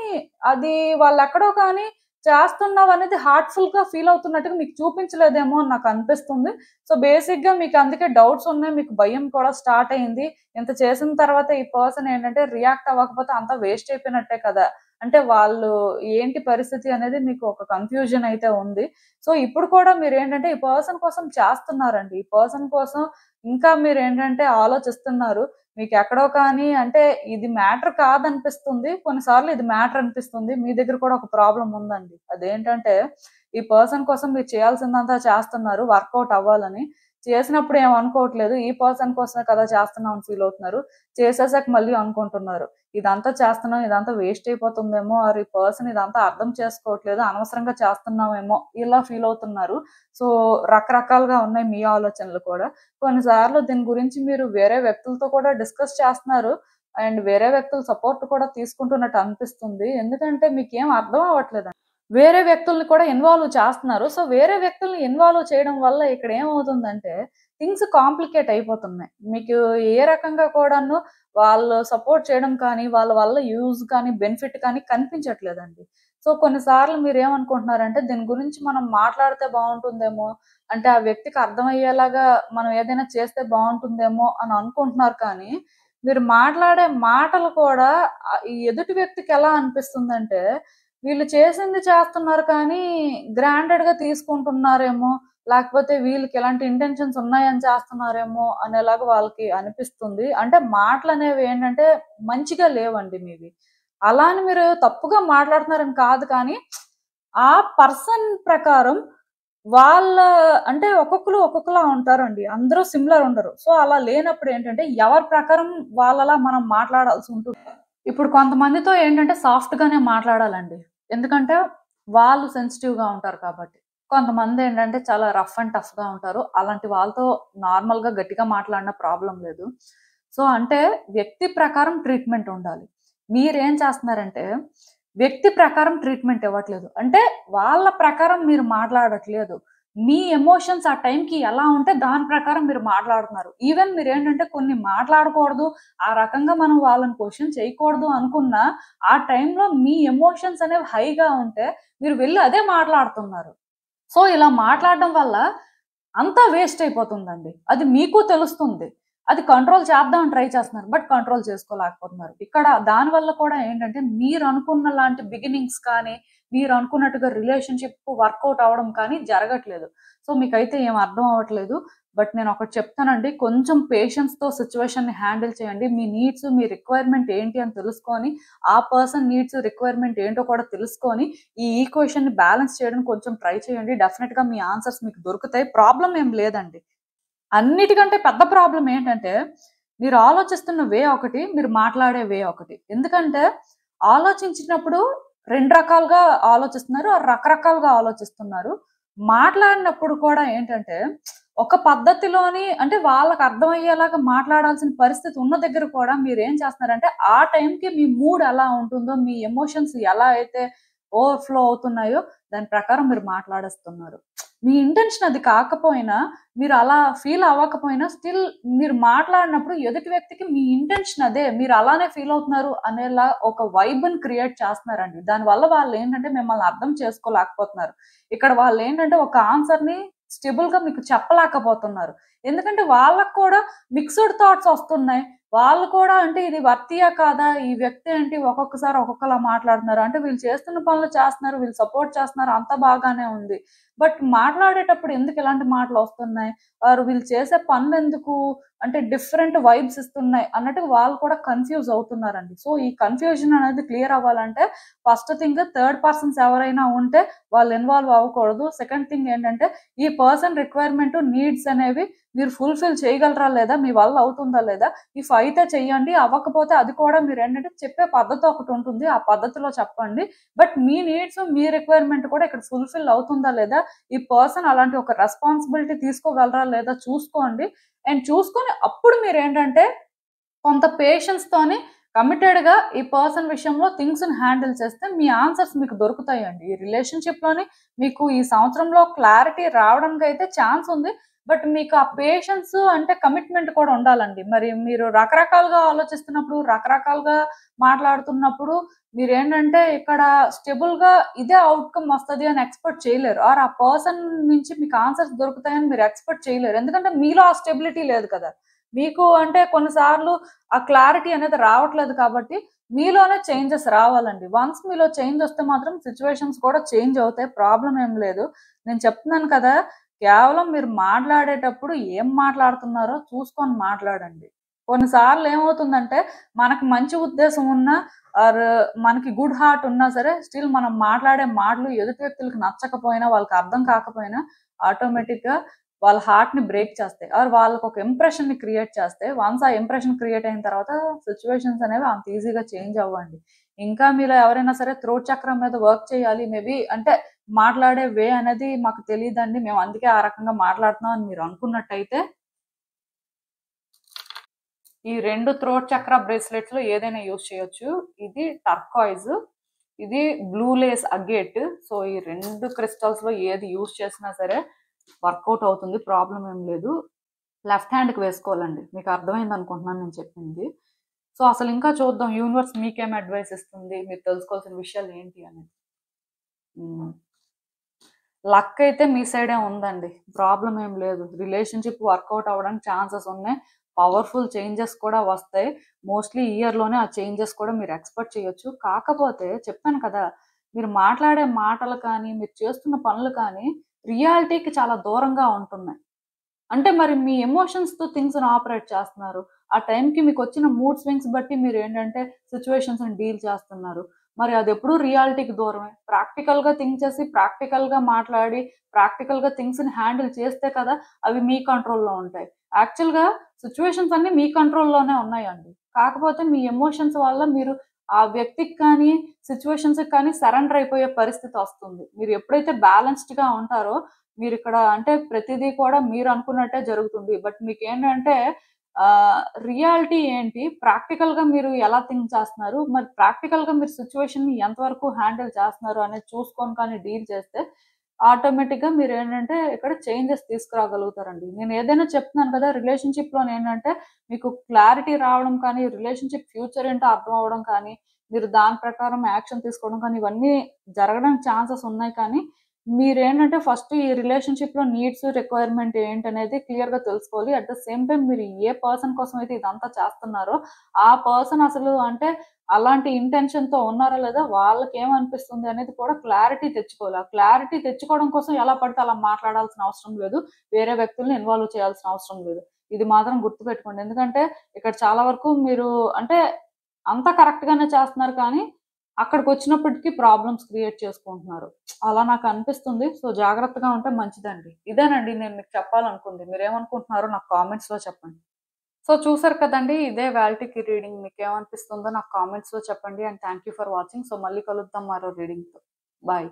అది వాళ్ళు ఎక్కడో కానీ చేస్తున్నావు అనేది హార్ట్‌ఫుల్ గా ఫీల్ అవుతున్నట్టుగా మీకు చూపించలేదేమో అని నాకు అనిపిస్తుంది. సో బేసిక్ గా మీకు అందుకే డౌట్స్ ఉన్నాయి, మీకు భయం కూడా స్టార్ట్ అయింది. ఇంత చేసిన తర్వాత ఈ పర్సన్ ఏంటంటే రియాక్ట్ అవ్వకపోతే అంతా వేస్ట్ అయిపోయినట్టే కదా, అంటే వాళ్ళు ఏంటి పరిస్థితి అనేది మీకు ఒక కన్ఫ్యూజన్ అయితే ఉంది. సో ఇప్పుడు కూడా మీరు ఏంటంటే ఈ పర్సన్ కోసం చేస్తున్నారండి, ఈ పర్సన్ కోసం ఇంకా మీరు ఏంటంటే ఆలోచిస్తున్నారు. మీకు ఎక్కడో కానీ అంటే ఇది మ్యాటర్ కాదనిపిస్తుంది, కొన్నిసార్లు ఇది మ్యాటర్ అనిపిస్తుంది. మీ దగ్గర కూడా ఒక ప్రాబ్లం ఉందండి. అదేంటంటే ఈ పర్సన్ కోసం మీరు చేయాల్సిందంతా చేస్తున్నారు వర్కౌట్ అవ్వాలని. చేసినప్పుడు ఏం అనుకోవట్లేదు, ఈ పర్సన్ కోసమే కదా చేస్తున్నాం అని ఫీల్ అవుతున్నారు. చేసేసాక మళ్ళీ అనుకుంటున్నారు, ఇదంతా చేస్తున్నాం, ఇదంతా వేస్ట్ అయిపోతుందేమో, ఆర్ ఈ పర్సన్ ఇదంతా అర్థం చేసుకోవట్లేదు, అనవసరంగా చేస్తున్నామేమో, ఇలా ఫీల్ అవుతున్నారు. సో రకరకాలుగా ఉన్నాయి మీ ఆలోచనలు కూడా. కొన్నిసార్లు దీని గురించి మీరు వేరే వ్యక్తులతో కూడా డిస్కస్ చేస్తున్నారు. అండ్ వేరే వ్యక్తుల సపోర్ట్ కూడా తీసుకుంటున్నట్టు అనిపిస్తుంది. ఎందుకంటే మీకేం అర్థం అవ్వట్లేదు. వేరే వ్యక్తుల్ని కూడా ఇన్వాల్వ్ చేస్తున్నారు. సో, వేరే వ్యక్తుల్ని ఇన్వాల్వ్ చేయడం వల్ల ఇక్కడ ఏమవుతుందంటే థింగ్స్ కాంప్లికేట్ అయిపోతున్నాయి. మీకు ఏ రకంగా కూడాను వాళ్ళు సపోర్ట్ చేయడం కానీ, వాళ్ళ వల్ల యూజ్ కానీ, బెనిఫిట్ కానీ కనిపించట్లేదండి. సో, కొన్నిసార్లు మీరేమనుకుంటున్నారంటే దీని గురించి మనం మాట్లాడితే బావుంటుందేమో, అంటే ఆ వ్యక్తికి అర్థమయ్యేలాగా మనం ఏదైనా చేస్తే బావుంటుందేమో అని అనుకుంటున్నారు కానీ, మీరు మాట్లాడే మాటలు కూడా ఈ ఎదుటి వ్యక్తికి ఎలా అనిపిస్తుందంటే వీళ్ళు చేసింది చేస్తున్నారు కానీ, గ్రాంటెడ్‌గా తీసుకుంటున్నారేమో, లేకపోతే వీళ్ళకి ఇలాంటి ఇంటెన్షన్స్ ఉన్నాయని చేస్తున్నారేమో అనేలాగా వాళ్ళకి అనిపిస్తుంది. అంటే మాటలనేవి ఏంటంటే మంచిగా లేవండి మీవి. అలా అని మీరు తప్పుగా మాట్లాడుతున్నారని కాదు కానీ, ఆ పర్సన్ ప్రకారం వాళ్ళ అంటే ఒక్కొక్కళ్ళు ఒక్కొక్కలా ఉంటారండి. అందరూ సిమిలర్ ఉండరు. సో, అలా లేనప్పుడు ఏంటంటే ఎవరి ప్రకారం వాళ్ళలా మనం మాట్లాడాల్సి ఉంటుంది. ఇప్పుడు కొంతమందితో ఏంటంటే సాఫ్ట్‌గానే మాట్లాడాలండి. ఎందుకంటే వాళ్ళు సెన్సిటివ్‌గా ఉంటారు కాబట్టి. కొంతమందేంటంటే చాలా రఫ్ అండ్ టఫ్‌గా ఉంటారు. అలాంటి వాళ్ళతో నార్మల్‌గా గట్టిగా మాట్లాడినా ప్రాబ్లమ్ లేదు. సో, అంటే వ్యక్తి ప్రకారం ట్రీట్‌మెంట్ ఉండాలి. మీరేం చేస్తున్నారంటే వ్యక్తి ప్రకారం ట్రీట్‌మెంట్ ఇవ్వట్లేదు. అంటే వాళ్ళ ప్రకారం మీరు మాట్లాడట్లేదు. మీ ఎమోషన్స్ ఆ టైంకి ఎలా ఉంటే దాని ప్రకారం మీరు మాట్లాడుతున్నారు. ఈవెన్ మీరేంటంటే కొన్ని మాట్లాడకూడదు, ఆ రకంగా మనం వాళ్ళని క్వెషన్ చేయకూడదు అనుకున్నా, ఆ టైంలో మీ ఎమోషన్స్ అనేవి హైగా ఉంటే మీరు వెళ్లి అదే మాట్లాడుతున్నారు. సో, ఇలా మాట్లాడడం వల్ల అంతా వేస్ట్ అయిపోతుందండి. అది మీకు తెలుస్తుంది. అది కంట్రోల్ చేద్దామని ట్రై చేస్తున్నారు. బట్ కంట్రోల్ చేసుకోలేకపోతున్నారు. ఇక్కడ దానివల్ల కూడా ఏంటంటే మీరనుకున్న లాంటి బిగినింగ్స్ కానీ, మీరనుకున్నట్టుగా రిలేషన్‌షిప్ వర్కౌట్ అవ్వడం కానీ జరగట్లేదు. సో, మీకైతే ఏం అర్థం అవ్వట్లేదు. బట్ నేనొకటి చెప్తానండి. కొంచెం పేషెన్స్‌తో సిట్యుయేషన్‌ని హ్యాండిల్ చేయండి. మీ నీడ్స్, మీ రిక్వైర్మెంట్ ఏంటి అని తెలుసుకొని, ఆ పర్సన్ నీడ్స్, రిక్వైర్మెంట్ ఏంటో కూడా తెలుసుకొని, ఈ ఈక్వేషన్‌ని బ్యాలెన్స్ చేయడానికి కొంచెం ట్రై చేయండి. డెఫినిట్‌గా మీ ఆన్సర్స్ మీకు దొరుకుతాయి. ప్రాబ్లమ్ ఏం లేదండి. అన్నిటికంటే పెద్ద ప్రాబ్లమ్ ఏంటంటే, మీరు ఆలోచిస్తున్న వే ఒకటి, మీరు మాట్లాడే వే ఒకటి. ఎందుకంటే, ఆలోచించినప్పుడు 2 రకాలుగా ఆలోచిస్తున్నారు. రకరకాలుగా ఆలోచిస్తున్నారు. మాట్లాడినప్పుడు కూడా ఏంటంటే, ఒక పద్ధతిలోని అంటే వాళ్ళకి అర్థమయ్యేలాగా మాట్లాడాల్సిన పరిస్థితి ఉన్న దగ్గర కూడా మీరేం చేస్తున్నారంటే, ఆ టైంకి మీ మూడ్ ఎలా ఉంటుందో, మీ ఎమోషన్స్ ఎలా అయితే ఓవర్‌ఫ్లో అవుతున్నాయో, దాని ప్రకారం మీరు మాట్లాడేస్తున్నారు. మీ ఇంటెన్షన్ అది కాకపోయినా, మీరు అలా ఫీల్ అవ్వకపోయినా స్టిల్ మీరు మాట్లాడినప్పుడు ఎదుటి వ్యక్తికి మీ ఇంటెన్షన్ అదే. మీరు అలానే ఫీల్ అవుతున్నారు అనేలా ఒక వైబ్‌ని క్రియేట్ చేస్తున్నారండి. దానివల్ల వాళ్ళేంటంటే మిమ్మల్ని అర్థం చేసుకోలేకపోతున్నారు. ఇక్కడ వాళ్ళేంటంటే ఒక ఆన్సర్‌ని స్టేబుల్‌గా మీకు చెప్పలేకపోతున్నారు. ఎందుకంటే వాళ్ళకి కూడా మిక్స్డ్ థాట్స్ వస్తున్నాయి. వాళ్ళు కూడా అంటే ఇది వర్తియా కాదా? ఈ వ్యక్తి ఏంటి ఒక్కొక్కసారి ఒక్కొక్కలా మాట్లాడుతున్నారు. అంటే వీళ్ళు చేస్తున్న పనులు చేస్తున్నారు. వీళ్ళు సపోర్ట్ చేస్తున్నారు. అంతా బాగానే ఉంది. బట్ మాట్లాడేటప్పుడు ఎందుకు ఇలాంటి మాటలొస్తున్నాయి? ఆర్ వీళ్ళు చేసే పనులెందుకు అంటే డిఫరెంట్ వైబ్స్ ఇస్తున్నాయి అన్నట్టుగా వాళ్ళు కూడా కన్‌ఫ్యూజ్ అవుతున్నారండి. సో, ఈ కన్‌ఫ్యూజన్ అనేది క్లియర్ అవ్వాలంటే ఫస్ట్ థింగ్ థర్డ్ పర్సన్స్ ఎవరైనా ఉంటే వాళ్ళు ఇన్వాల్వ్ అవ్వకూడదు. సెకండ్ థింగ్ ఏంటంటే ఈ పర్సన్ రిక్వైర్‌మెంట్, నీడ్స్ అనేవి మీరు ఫుల్‌ఫిల్ చేయగలరా లేదా? మీ వల్ల అవుతుందా లేదా? ఇఫ్ అయితే చెయ్యండి. అవ్వకపోతే అది కూడా మీరేంటంటే చెప్పే పద్ధతి ఒకటుంటుంది. ఆ పద్ధతిలో చెప్పండి. But me needs, me requirement కూడా ఇక్కడ ఫుల్‌ఫిల్ అవుతుందా లేదా? ఈ పర్సన్ అలాంటి ఒక రెస్పాన్సిబిలిటీ తీసుకోగలరా లేదా చూసుకోండి. అండ్ చూసుకొని అప్పుడు మీరేంటంటే కొంత పేషెన్స్‌తోని కమిటెడ్‌గా ఈ పర్సన్ విషయంలో థింగ్స్‌ని హ్యాండిల్ చేస్తే మీ ఆన్సర్స్ మీకు దొరుకుతాయండి. ఈ రిలేషన్‌షిప్‌లోని మీకు ఈ సంవత్సరంలో క్లారిటీ రావడానికైతే ఛాన్స్ ఉంది. బట్ మీకు ఆ పేషెన్స్ అంటే కమిట్మెంట్ కూడా ఉండాలండి. మరి మీరు రకరకాలుగా ఆలోచిస్తున్నప్పుడు, రకరకాలుగా మాట్లాడుతున్నప్పుడు మీరేంటంటే ఇక్కడ స్టేబుల్‌గా ఇదే ఔట్‌కమ్ వస్తది అని ఎక్స్‌పెక్ట్ చేయలేరు. ఆర్ ఆ పర్సన్ నుంచి మీకు ఆన్సర్స్ దొరుకుతాయని మీరు ఎక్స్‌పెక్ట్ చేయలేరు. ఎందుకంటే మీలో ఆ స్టెబిలిటీ లేదు కదా! మీకు అంటే కొన్ని సార్లు ఆ క్లారిటీ అనేది రావట్లేదు కాబట్టి మీలోనే చేంజెస్ రావాలండి. వన్స్ మీలో చేంజ్ వస్తే మాత్రం సిట్యుయేషన్స్ కూడా చేంజ్ అవుతాయి. ప్రాబ్లమ్ ఏం లేదు. నేను చెప్తున్నాను కదా! కేవలం మీరు మాట్లాడేటప్పుడు ఏం మాట్లాడుతున్నారో చూసుకొని మాట్లాడండి. కొన్ని సార్లు ఏమవుతుందంటే మనకు మంచి ఉద్దేశం ఉన్నా ఆర్ మనకి గుడ్ హార్ట్ ఉన్నా సరే స్టిల్ మనం మాట్లాడే మాటలు ఎదుటి వ్యక్తులకు నచ్చకపోయినా, వాళ్ళకి అర్థం కాకపోయినా ఆటోమేటిక్‌గా వాళ్ళ హార్ట్‌ని బ్రేక్ చేస్తాయి. ఆర్ వాళ్ళకొక ఇంప్రెషన్‌ని క్రియేట్ చేస్తాయి. వన్స్ ఆ ఇంప్రెషన్ క్రియేట్ అయిన తర్వాత సిట్యుయేషన్స్ అనేవి అంత ఈజీగా చేంజ్ అవ్వండి. ఇంకా మీలో ఎవరైనా సరే థ్రోట్ చక్రం మీద వర్క్ చేయాలి. మేబీ అంటే మాట్లాడే వే అనేది మాకు తెలీదండి. మేము అందుకే ఆ రకంగా మాట్లాడుతున్నాం అని మీరు అనుకున్నట్టయితే ఈ 2 థ్రోట్ చక్ర బ్రేస్లెట్స్‌లో ఏదైనా యూజ్ చేయొచ్చు. ఇది టర్కాయిజ్. ఇది బ్లూ లేస్ అగేట్. సో ఈ 2 క్రిస్టల్స్‌లో ఏది యూజ్ చేసినా సరే వర్కౌట్ అవుతుంది. ప్రాబ్లమ్ ఏం లేదు. లెఫ్ట్ హ్యాండ్‌కి వేసుకోవాలండి. మీకు అర్థమైంది అనుకుంటున్నాను నేను చెప్పింది. సో అసలు ఇంకా చూద్దాం యూనివర్స్ మీకేం అడ్వైస్ ఇస్తుంది? మీరు తెలుసుకోవాల్సిన విషయాలు ఏంటి అనేది. హ్మ్. లక్ అయితే మీ సైడే ఉందండి. ప్రాబ్లమ్ ఏం లేదు. రిలేషన్‌షిప్ వర్కౌట్ అవ్వడానికి ఛాన్సెస్ ఉన్నాయి. పవర్‌ఫుల్ చేంజెస్ కూడా వస్తాయి. మోస్ట్‌లీ ఈ ఇయర్‌లోనే ఆ చేంజెస్ కూడా మీరు ఎక్స్‌పెక్ట్ చేయొచ్చు. కాకపోతే చెప్పాను కదా! మీరు మాట్లాడే మాటలు కానీ, మీరు చేస్తున్న పనులు కానీ రియాలిటీకి చాలా దూరంగా ఉంటున్నాయి. అంటే మరి మీ ఎమోషన్స్‌తో థింగ్స్‌ని ఆపరేట్ చేస్తున్నారు. ఆ టైంకి మీకొచ్చిన మూడ్ స్వింగ్స్ బట్టి మీరేంటంటే సిట్యుయేషన్స్‌ని డీల్ చేస్తున్నారు. మరి అదెప్పుడూ రియాలిటీకి దూరమే. ప్రాక్టికల్‌గా థింక్ చేసి, ప్రాక్టికల్‌గా మాట్లాడి, ప్రాక్టికల్‌గా థింగ్స్‌ని హ్యాండిల్ చేస్తే కదా అవి మీ కంట్రోల్‌లో ఉంటాయి. యాక్చువల్‌గా సిట్యుయేషన్స్ అన్నీ మీ కంట్రోల్‌లోనే ఉన్నాయండి. కాకపోతే మీ ఎమోషన్స్ వల్ల మీరు ఆ వ్యక్తికి కానీ, సిట్యుయేషన్స్‌కి కానీ సరెండర్ అయిపోయే పరిస్థితొస్తుంది. మీరు ఎప్పుడైతే బ్యాలెన్స్డ్‌గా ఉంటారో మీరిక్కడ అంటే ప్రతిదీ కూడా మీరనుకున్నట్టే జరుగుతుంది. బట్ మీకేంటంటే రియాలిటీ ఏంటి? ప్రాక్టికల్‌గా మీరు ఎలా థింక్ చేస్తున్నారు? మరి ప్రాక్టికల్‌గా మీరు సిట్యుయేషన్‌ని ఎంతవరకు హ్యాండిల్ చేస్తున్నారు అనేది చూసుకొని కానీ డీల్ చేస్తే ఆటోమేటిక్‌గా మీరేంటంటే ఇక్కడ చేంజెస్ తీసుకురాగలుగుతారండి. నేనేదైనా చెప్తున్నాను కదా! రిలేషన్‌షిప్‌లోనేంటంటే మీకు క్లారిటీ రావడం కానీ, రిలేషన్‌షిప్ ఫ్యూచర్ ఏంటో అర్థం అవ్వడం కానీ, మీరు దాని ప్రకారం యాక్షన్ తీసుకోవడం కానీ, ఇవన్నీ జరగడానికి ఛాన్సెస్ ఉన్నాయి కానీ మీరేంటంటే ఫస్ట్ ఈ రిలేషన్‌షిప్‌లో నీడ్స్, రిక్వైర్మెంట్ ఏంటనేది క్లియర్‌గా తెలుసుకోవాలి. అట్ ద సేమ్ టైమ్ మీరు ఏ పర్సన్ కోసం అయితే ఇదంతా చేస్తున్నారో, ఆ పర్సన్ అసలు అంటే అలాంటి ఇంటెన్షన్‌తో ఉన్నారా లేదా? వాళ్ళకేమనిపిస్తుంది అనేది కూడా క్లారిటీ తెచ్చుకోవాలి. ఆ క్లారిటీ తెచ్చుకోవడం కోసం ఎలా పడితే అలా మాట్లాడాల్సిన అవసరం లేదు. వేరే వ్యక్తుల్ని ఇన్వాల్వ్ చేయాల్సిన అవసరం లేదు. ఇది మాత్రం గుర్తుపెట్టుకోండి. ఎందుకంటే ఇక్కడ చాలా వరకు మీరు అంటే అంతా కరెక్ట్‌గానే చేస్తున్నారు కానీ అక్కడికొచ్చినప్పటికి ప్రాబ్లమ్స్ క్రియేట్ చేసుకుంటున్నారు. అలా నాకనిపిస్తుంది. సో, జాగ్రత్తగా ఉంటే మంచిదండి. ఇదేనండి నేను మీకు చెప్పాలనుకుంది. మీరేమనుకుంటున్నారో నాకు కామెంట్స్‌లో చెప్పండి. సో, చూసారు కదండీ! ఇదే వాల్టికి రీడింగ్. మీకేమనిపిస్తుందో నాకు కామెంట్స్‌లో చెప్పండి. And thank you for watching. So, మళ్ళీ కలుద్దాం మరో రీడింగ్‌తో. బాయ్.